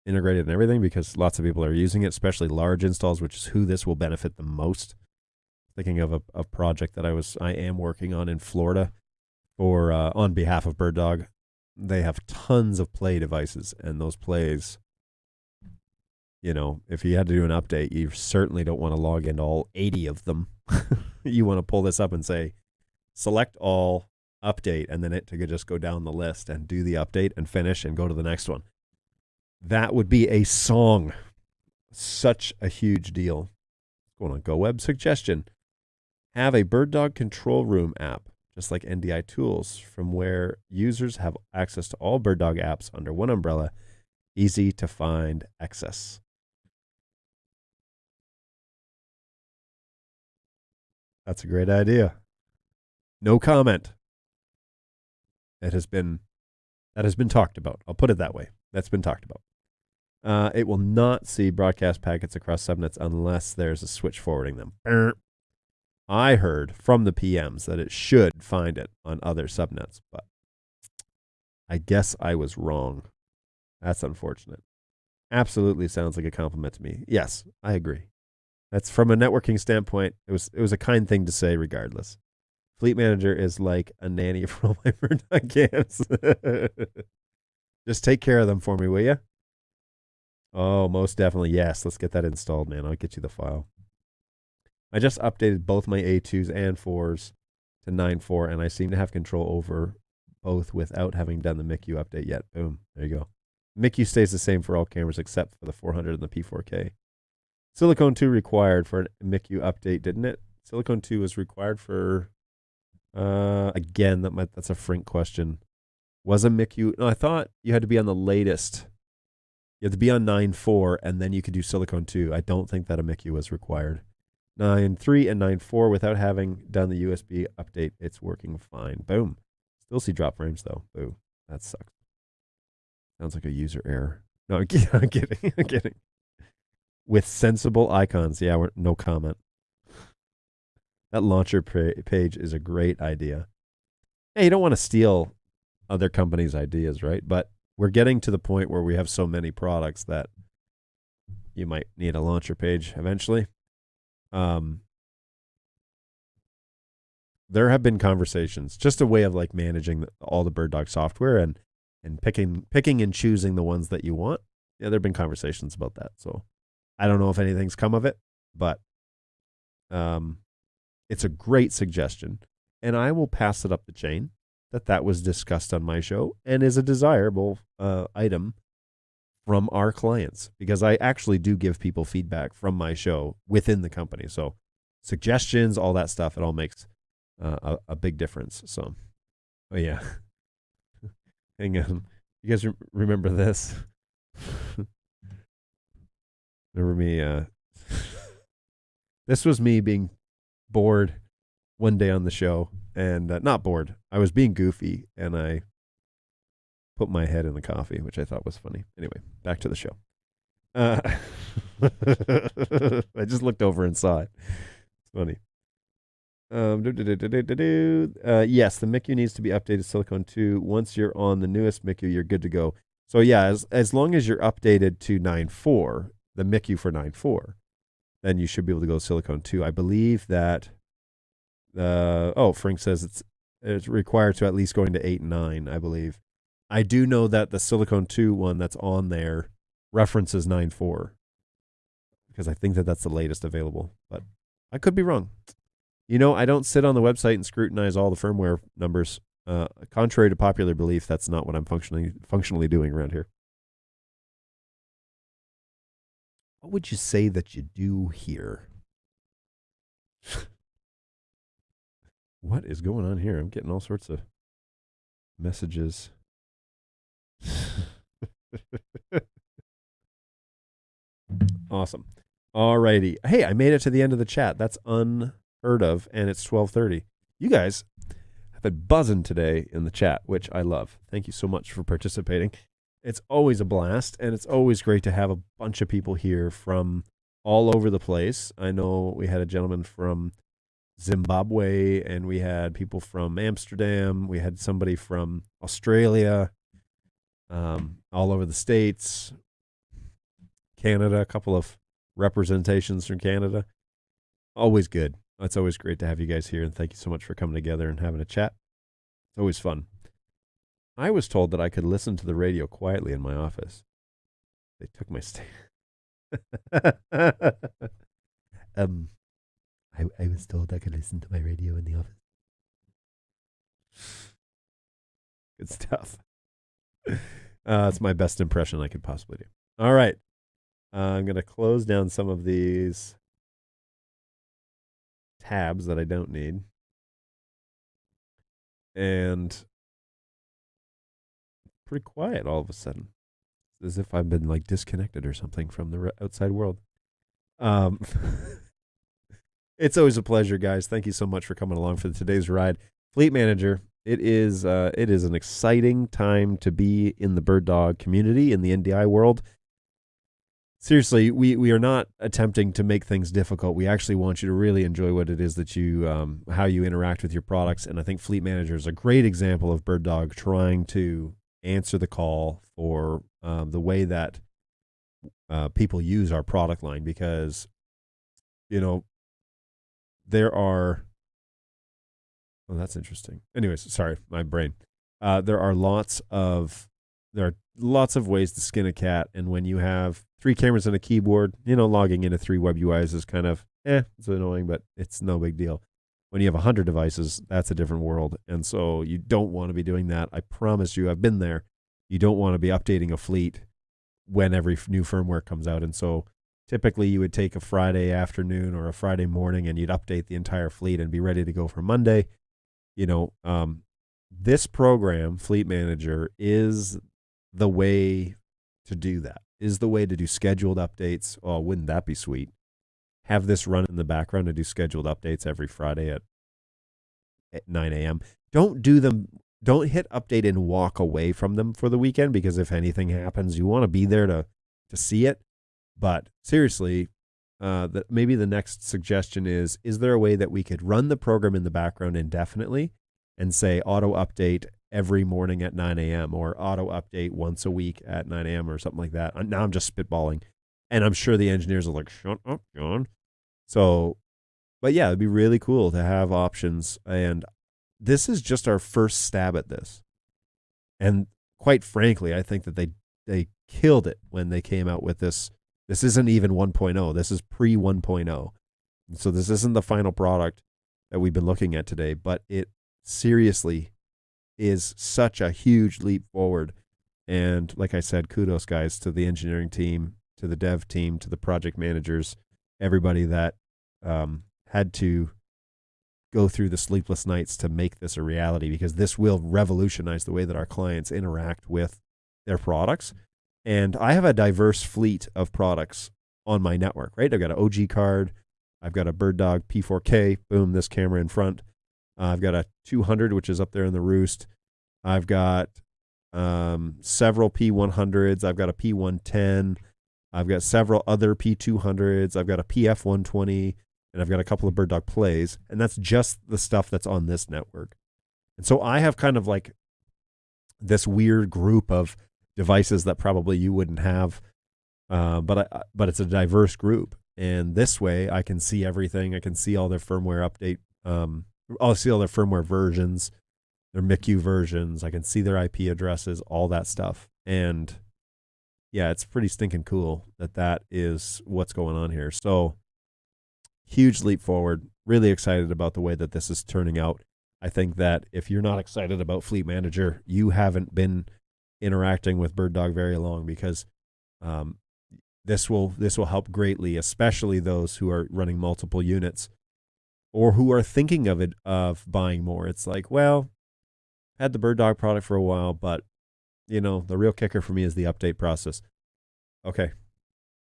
integrated in everything because lots of people are using it, especially large installs, which is who this will benefit the most. Thinking of a project that I am working on in Florida for on behalf of BirdDog. They have tons of play devices, and those plays, if you had to do an update, you certainly don't want to log into all 80 of them. You want to pull this up and say, select all, update, and then it could just go down the list and do the update and finish and go to the next one. That would be a song. Such a huge deal. Going on GoWeb suggestion. Have a BirdDog control room app, just like NDI Tools, from where users have access to all BirdDog apps under one umbrella. Easy to find access. That's a great idea. No comment. That has been talked about. I'll put it that way. That's been talked about. It will not see broadcast packets across subnets unless there's a switch forwarding them. I heard from the PMs that it should find it on other subnets, but I guess I was wrong. That's unfortunate. Absolutely sounds like a compliment to me. Yes, I agree. That's from a networking standpoint. It was a kind thing to say regardless. Fleet Manager is like a nanny for all my BirdDog cams. Just take care of them for me, will you? Oh, most definitely. Yes, let's get that installed, man. I'll get you the file. I just updated both my A2s and 4s to 9.4, and I seem to have control over both without having done the MICU update yet. Boom. There you go. MICU stays the same for all cameras except for the 400 and the P4K. Silicone 2 required for a MICU update, didn't it? Silicone 2 was required for, again, that's a Frink question. Was a MICU? No, I thought you had to be on the latest. You had to be on 9.4, and then you could do Silicone 2. I don't think that a MICU was required. 9.3 and 9.4 without having done the USB update, it's working fine. Boom. Still see drop frames, though. Boo. That sucks. Sounds like a user error. No, I'm kidding. I'm kidding. With sensible icons. Yeah, no comment. That launcher page is a great idea. Hey, you don't want to steal other companies' ideas, right? But we're getting to the point where we have so many products that you might need a launcher page eventually. There have been conversations, just a way of like managing all the BirdDog software and picking and choosing the ones that you want. Yeah, there have been conversations about that. So I don't know if anything's come of it, but it's a great suggestion, and I will pass it up the chain that was discussed on my show and is a desirable item from our clients, because I actually do give people feedback from my show within the company. So suggestions, all that stuff, it all makes a big difference. So, oh yeah. Hang on. You guys remember this? Remember me? This was me being bored one day on the show, and not bored. I was being goofy, and I put my head in the coffee, which I thought was funny. Anyway, back to the show. Uh, I just looked over and saw it. It's funny. Yes, the MICU needs to be updated Silicon 2. Once you're on the newest MICU, you're good to go. So yeah, as long as you're updated to 9.4, the MICU for 9.4, then you should be able to go Silicon 2. I believe that Frank says it's required to at least going to 8 and 9, I believe. I do know that the Silicon 2 one that's on there references 9.4 because I think that that's the latest available, but I could be wrong. I don't sit on the website and scrutinize all the firmware numbers. Contrary to popular belief, that's not what I'm functionally doing around here. What would you say that you do here? What is going on here? I'm getting all sorts of messages. Awesome. Alrighty. Hey, I made it to the end of the chat. That's unheard of, and it's 12:30. You guys have been buzzing today in the chat, which I love. Thank you so much for participating. It's always a blast, and it's always great to have a bunch of people here from all over the place. I know we had a gentleman from Zimbabwe, and we had people from Amsterdam. We had somebody from Australia, all over the States, Canada, a couple of representations from Canada. Always good. It's always great to have you guys here, and thank you so much for coming together and having a chat. It's always fun. I was told that I could listen to the radio quietly in my office. They took my stand. I was told I could listen to my radio in the office. Good stuff. It's my best impression I could possibly do. All right. I'm going to close down some of these tabs that I don't need. And pretty quiet all of a sudden. As if I've been like disconnected or something from the outside world. It's always a pleasure, guys. Thank you so much for coming along for today's ride. Fleet Manager, it is an exciting time to be in the BirdDog community, in the NDI world. Seriously, we are not attempting to make things difficult. We actually want you to really enjoy what it is that you, how you interact with your products. And I think Fleet Manager is a great example of BirdDog trying to answer the call for the way that people use our product line, because, there are, that's interesting. Anyways, sorry, my brain. There are lots of ways to skin a cat, and when you have 3 cameras and a keyboard, logging into 3 web UIs is kind of, it's annoying, but it's no big deal. When you have 100 devices, that's a different world, and so you don't want to be doing that. I promise you, I've been there. You don't want to be updating a fleet when every new firmware comes out, and so typically you would take a Friday afternoon or a Friday morning and you'd update the entire fleet and be ready to go for Monday. This program, Fleet Manager, is the way to do that, is the way to do scheduled updates. Oh, wouldn't that be sweet? Have this run in the background and do scheduled updates every Friday at 9 a.m. Don't hit update and walk away from them for the weekend, because if anything happens, you want to be there to see it. But seriously, maybe the next suggestion is there a way that we could run the program in the background indefinitely and say auto update every morning at 9 a.m. or auto update once a week at 9 a.m. or something like that? Now I'm just spitballing. And I'm sure the engineers are like, shut up, John. So, but yeah, it'd be really cool to have options. And this is just our first stab at this. And quite frankly, I think that they killed it when they came out with this. This isn't even 1.0. This is pre 1.0. So this isn't the final product that we've been looking at today, but it seriously is such a huge leap forward. And like I said, kudos, guys, to the engineering team, to the dev team, to the project managers, everybody that had to go through the sleepless nights to make this a reality, because this will revolutionize the way that our clients interact with their products. And I have a diverse fleet of products on my network, right? I've got an OG card. I've got a BirdDog P4K, boom, this camera in front. I've got a 200, which is up there in the roost. I've got several P100s. I've got a P110. I've got several other P200s. I've got a PF120, and I've got a couple of BirdDog plays, and that's just the stuff that's on this network. And so I have kind of like this weird group of devices that probably you wouldn't have, but it's a diverse group. And this way, I can see everything. I can see all their firmware update. I'll see all their firmware versions, their MICU versions. I can see their IP addresses, all that stuff. And yeah, it's pretty stinking cool that is what's going on here. So huge leap forward. Really excited about the way that this is turning out. I think that if you're not excited about Fleet Manager, you haven't been interacting with BirdDog very long, because this will help greatly, especially those who are running multiple units or who are thinking of buying more. It's like, well, I had the BirdDog product for a while, but the real kicker for me is the update process. Okay,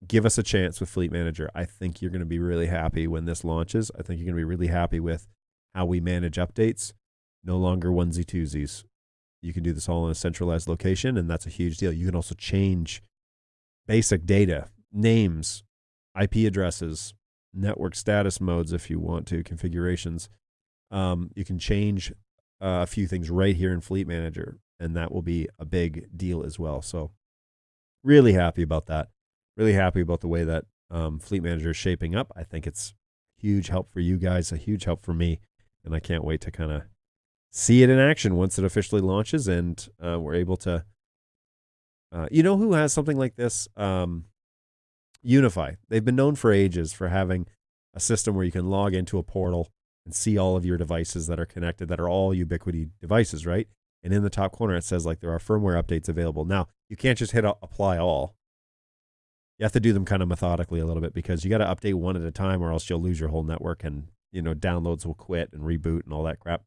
give us a chance with Fleet Manager. I think you're going to be really happy when this launches. I think you're going to be really happy with how we manage updates. No longer onesie twosies. You can do this all in a centralized location, and that's a huge deal. You can also change basic data, names, IP addresses, network status modes if you want to, configurations. You can change a few things right here in Fleet Manager, and that will be a big deal as well. So really happy about that. Really happy about the way that Fleet Manager is shaping up. I think it's huge help for you guys, a huge help for me, and I can't wait to kind of see it in action once it officially launches and we're able to who has something like this? Unify. They've been known for ages for having a system where you can log into a portal and see all of your devices that are connected, that are all Ubiquiti devices, right? And in the top corner, it says like there are firmware updates available. Now, you can't just hit apply all. You have to do them kind of methodically a little bit, because you got to update one at a time, or else you'll lose your whole network, and downloads will quit and reboot and all that crap.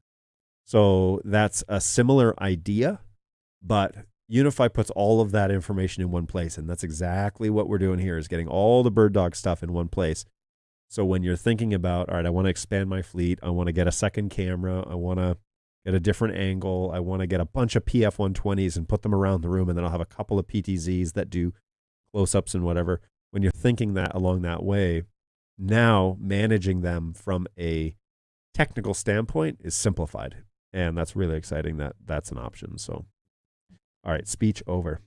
So that's a similar idea, but Unify puts all of that information in one place, and that's exactly what we're doing here, is getting all the BirdDog stuff in one place. So when you're thinking about, all right, I want to expand my fleet, I want to get a second camera, I want to get a different angle, I want to get a bunch of PF120s and put them around the room, and then I'll have a couple of PTZs that do close-ups and whatever. When you're thinking that along that way, now managing them from a technical standpoint is simplified, and that's really exciting that that's an option. So, all right, speech over.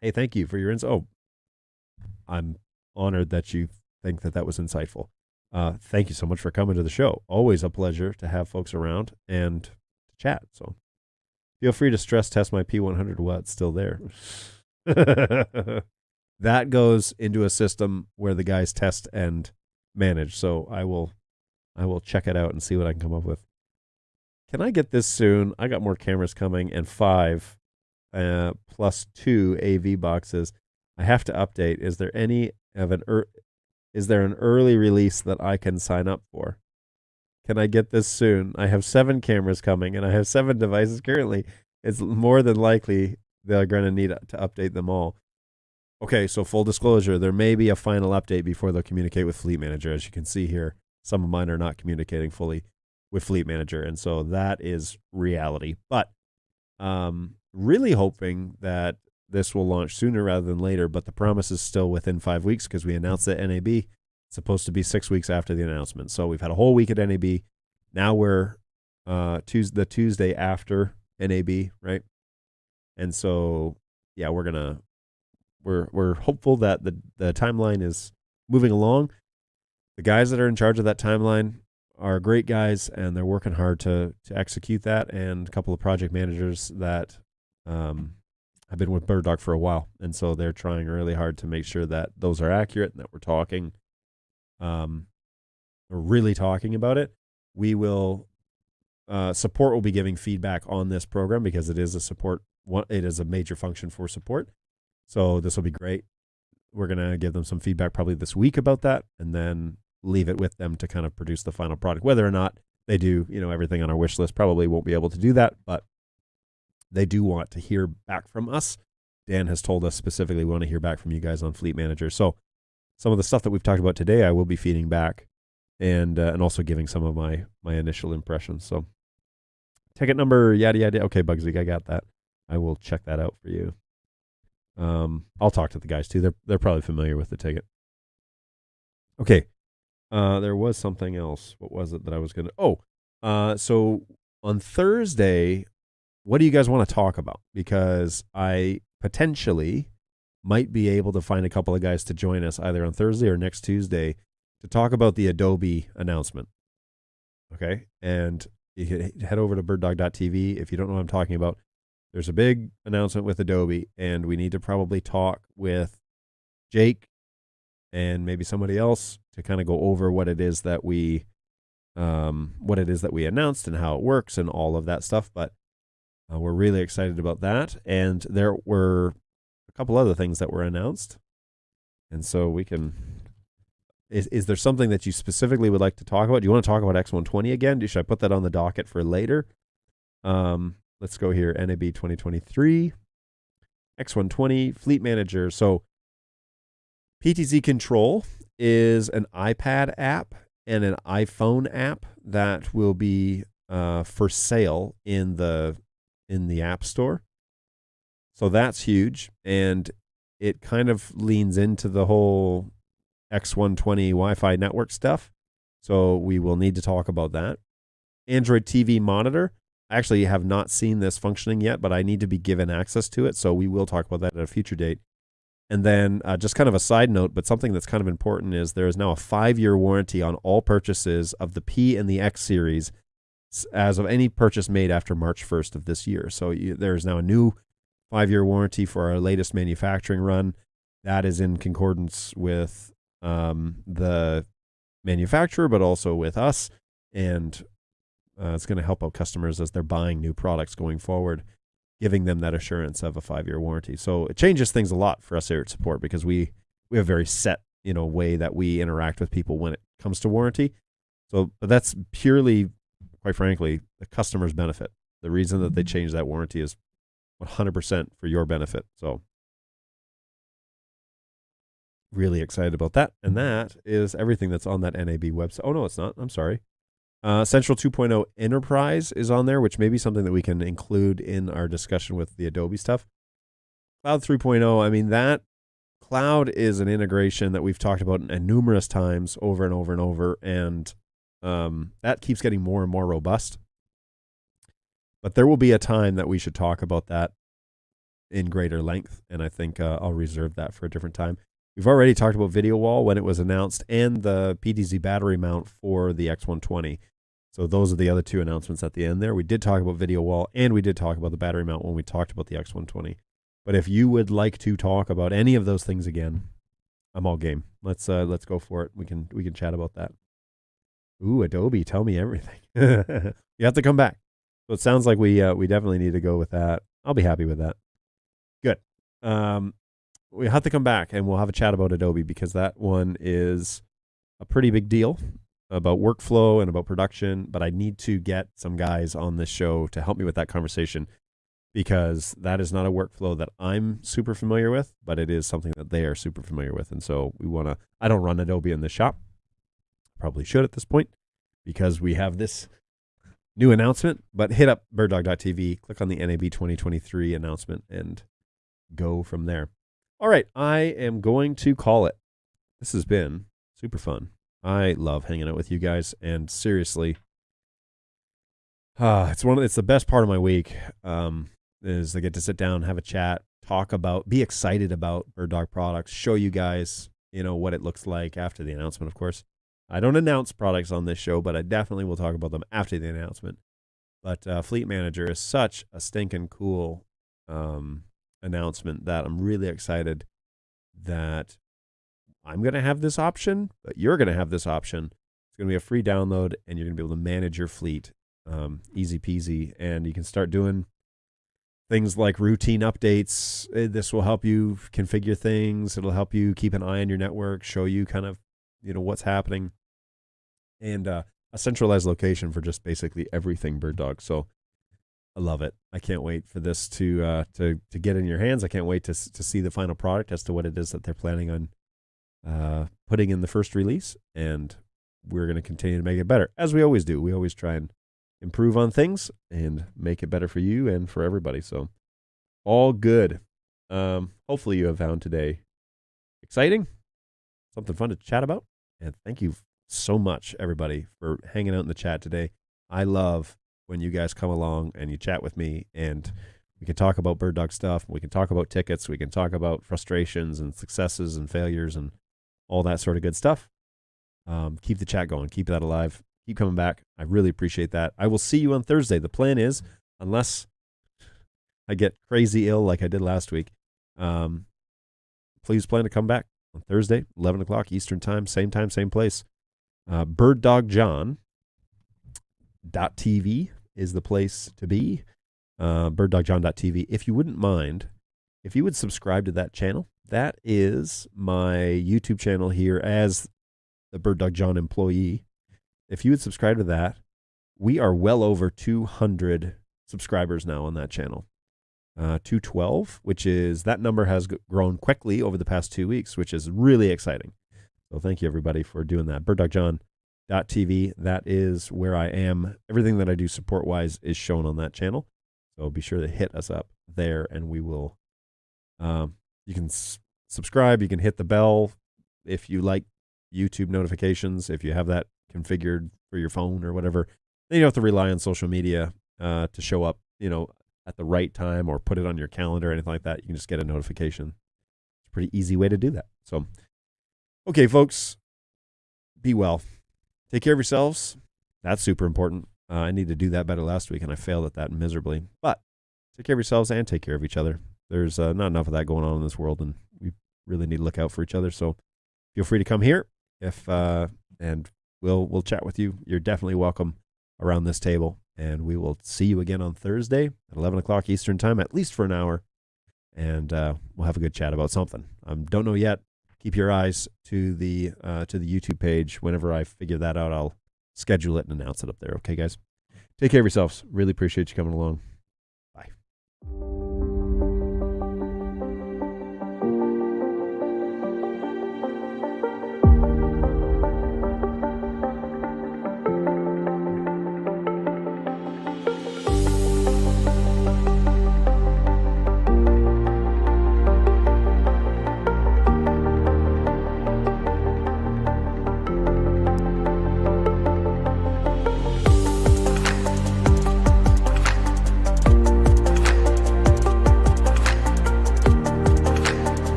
Hey, thank you for your insight. Oh, I'm honored that you think that was insightful. Thank you so much for coming to the show. Always a pleasure to have folks around and to chat. So feel free to stress test my P100 while it's still there. That goes into a system where the guys test and manage. So I will check it out and see what I can come up with. Can I get this soon? I got more cameras coming, and 5 plus 2 AV boxes. I have to update. Is there an early release that I can sign up for? Can I get this soon? I have 7 cameras coming, and I have 7 devices currently. It's more than likely they're going to need to update them all. Okay, so full disclosure, there may be a final update before they'll communicate with Fleet Manager. As you can see here, some of mine are not communicating fully with Fleet Manager, and so that is reality. But really hoping that this will launch sooner rather than later, but the promise is still within 5 weeks, because we announced that NAB. It's supposed to be 6 weeks after the announcement. So we've had a whole week at NAB. Now we're the Tuesday after NAB, right? And so, yeah, we're hopeful that the timeline is moving along. The guys that are in charge of that timeline are great guys, and they're working hard to execute that. And a couple of project managers that have been with BirdDog for a while, and so they're trying really hard to make sure that those are accurate and that we're really talking about it. We will support will be giving feedback on this program, because it is it is a major function for support. So this will be great. We're going to give them some feedback probably this week about that, and then leave it with them to kind of produce the final product. Whether or not they do, everything on our wish list, probably won't be able to do that, but they do want to hear back from us. Dan has told us specifically we want to hear back from you guys on Fleet Manager. So some of the stuff that we've talked about today, I will be feeding back, and also giving some of my initial impressions. So ticket number, yada, yada. Okay, Bugsy, I got that. I will check that out for you. I'll talk to the guys too. They're probably familiar with the ticket. Okay. There was something else. What was it that I was going to... so on Thursday, what do you guys want to talk about? Because I potentially might be able to find a couple of guys to join us either on Thursday or next Tuesday to talk about the Adobe announcement. Okay? And you can head over to birddog.tv. If you don't know what I'm talking about, there's a big announcement with Adobe, and we need to probably talk with Jake and maybe somebody else to kind of go over what it is that we announced and how it works and all of that stuff. But we're really excited about that. And there were a couple other things that were announced. And so we can... Is there something that you specifically would like to talk about? Do you want to talk about X120 again? Should I put that on the docket for later? Let's go here. NAB 2023. X120 Fleet Manager. So PTZ Control is an iPad app and an iPhone app that will be for sale in the App Store. So that's huge, and it kind of leans into the whole X120 Wi-Fi network stuff. So we will need to talk about that. Android TV monitor. I actually have not seen this functioning yet, but I need to be given access to it. So we will talk about that at a future date. And then just kind of a side note, but something that's kind of important is there is now a 5-year warranty on all purchases of the P and the X series as of any purchase made after March 1st of this year. So there is now a new 5-year warranty for our latest manufacturing run. That is in concordance with the manufacturer, but also with us. And it's going to help out customers as they're buying new products going forward, giving them that assurance of a 5-year warranty. So it changes things a lot for us here at Support because we have a very set, way that we interact with people when it comes to warranty. So, but that's purely, quite frankly, the customer's benefit. The reason that they change that warranty is 100% for your benefit. So really excited about that. And that is everything that's on that NAB website. Oh, no, it's not. I'm sorry. Central 2.0 Enterprise is on there, which may be something that we can include in our discussion with the Adobe stuff. Cloud 3.0, I mean, that cloud is an integration that we've talked about numerous times over and over and over, and that keeps getting more and more robust. But there will be a time that we should talk about that in greater length, and I think I'll reserve that for a different time. We've already talked about Video Wall when it was announced and the PTZ battery mount for the X120. So those are the other two announcements at the end there. We did talk about Video Wall and we did talk about the battery mount when we talked about the X120. But if you would like to talk about any of those things again, I'm all game. Let's go for it. We can chat about that. Ooh, Adobe, tell me everything. You have to come back. So it sounds like we definitely need to go with that. I'll be happy with that. Good. We have to come back and we'll have a chat about Adobe because that one is a pretty big deal about workflow and about production, but I need to get some guys on this show to help me with that conversation because that is not a workflow that I'm super familiar with, but it is something that they are super familiar with. And so I don't run Adobe in the shop. Probably should at this point because we have this new announcement, but hit up birddog.tv, click on the NAB 2023 announcement and go from there. All right, I am going to call it. This has been super fun. I love hanging out with you guys, and seriously, it's the best part of my week. Is I get to sit down, have a chat, be excited about BirdDog products, show you guys, what it looks like after the announcement. Of course, I don't announce products on this show, but I definitely will talk about them after the announcement. But Fleet Manager is such a stinking cool announcement that I'm really excited that I'm going to have this option, but you're going to have this option. It's going to be a free download, and you're going to be able to manage your fleet easy peasy, and you can start doing things like routine updates. This will help you configure things. It'll help you keep an eye on your network, show you kind of, what's happening, and a centralized location for just basically everything BirdDog. So I love it. I can't wait for this to get in your hands. I can't wait to see the final product as to what it is that they're planning on putting in the first release, and we're going to continue to make it better, as we always do. We always try and improve on things and make it better for you and for everybody. So all good. Hopefully you have found today exciting, something fun to chat about. And thank you so much, everybody, for hanging out in the chat today. I love when you guys come along and you chat with me, and we can talk about BirdDog stuff. We can talk about tickets. We can talk about frustrations and successes and failures and all that sort of good stuff. Keep the chat going. Keep that alive. Keep coming back. I really appreciate that. I will see you on Thursday. The plan is, unless I get crazy ill like I did last week, please plan to come back on Thursday, 11 o'clock Eastern time, same place. BirdDogJohn.tv is the place to be. BirdDogJohn.tv. If you wouldn't mind, if you would subscribe to that channel, that is my YouTube channel here as the BirdDog John employee. If you would subscribe to that, we are well over 200 subscribers now on that channel. 212, which is, that number has grown quickly over the past 2 weeks, which is really exciting. So thank you, everybody, for doing that. BirdDogJohn.tv, that is where I am. Everything that I do support-wise is shown on that channel. So be sure to hit us up there, and we will, you can subscribe, you can hit the bell if you like YouTube notifications, if you have that configured for your phone or whatever. Then you don't have to rely on social media to show up, at the right time or put it on your calendar or anything like that. You can just get a notification. It's a pretty easy way to do that. So, okay, folks, be well. Take care of yourselves. That's super important. I need to do that better last week, and I failed at that miserably. But take care of yourselves and take care of each other. There's not enough of that going on in this world, and we really need to look out for each other. So feel free to come here and we'll chat with you. You're definitely welcome around this table, and we will see you again on Thursday at 11 o'clock Eastern time, at least for an hour, and we'll have a good chat about something. Don't know yet. Keep your eyes to the YouTube page. Whenever I figure that out, I'll schedule it and announce it up there. Okay, guys? Take care of yourselves. Really appreciate you coming along. Bye.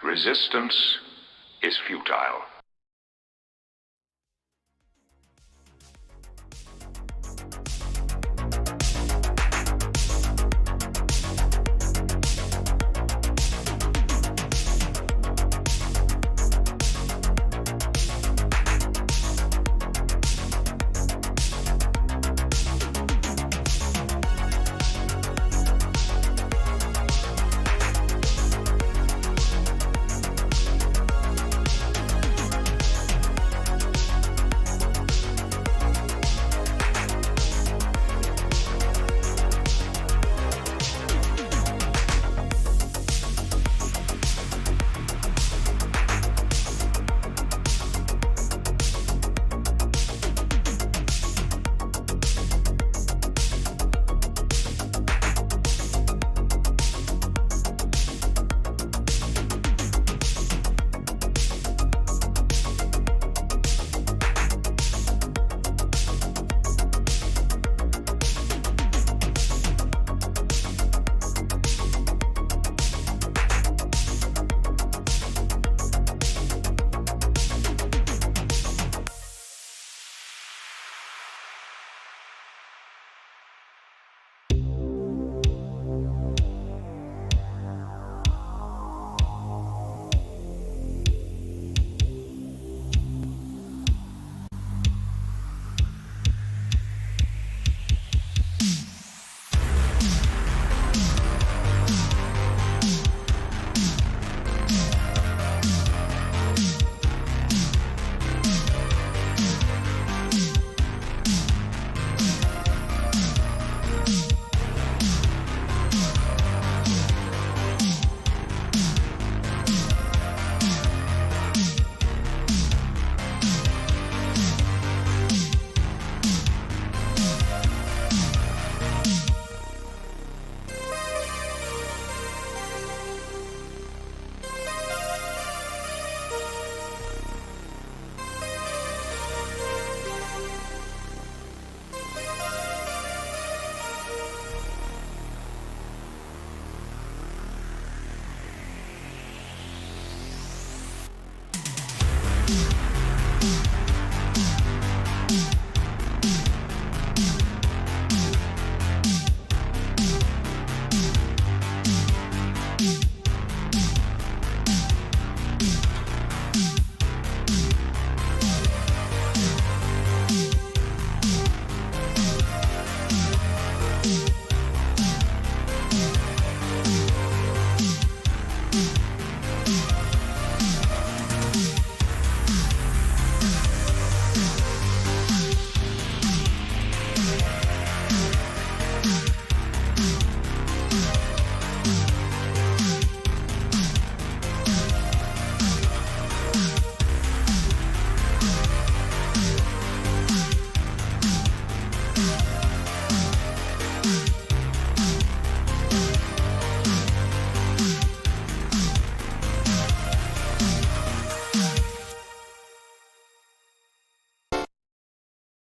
Resistance is futile.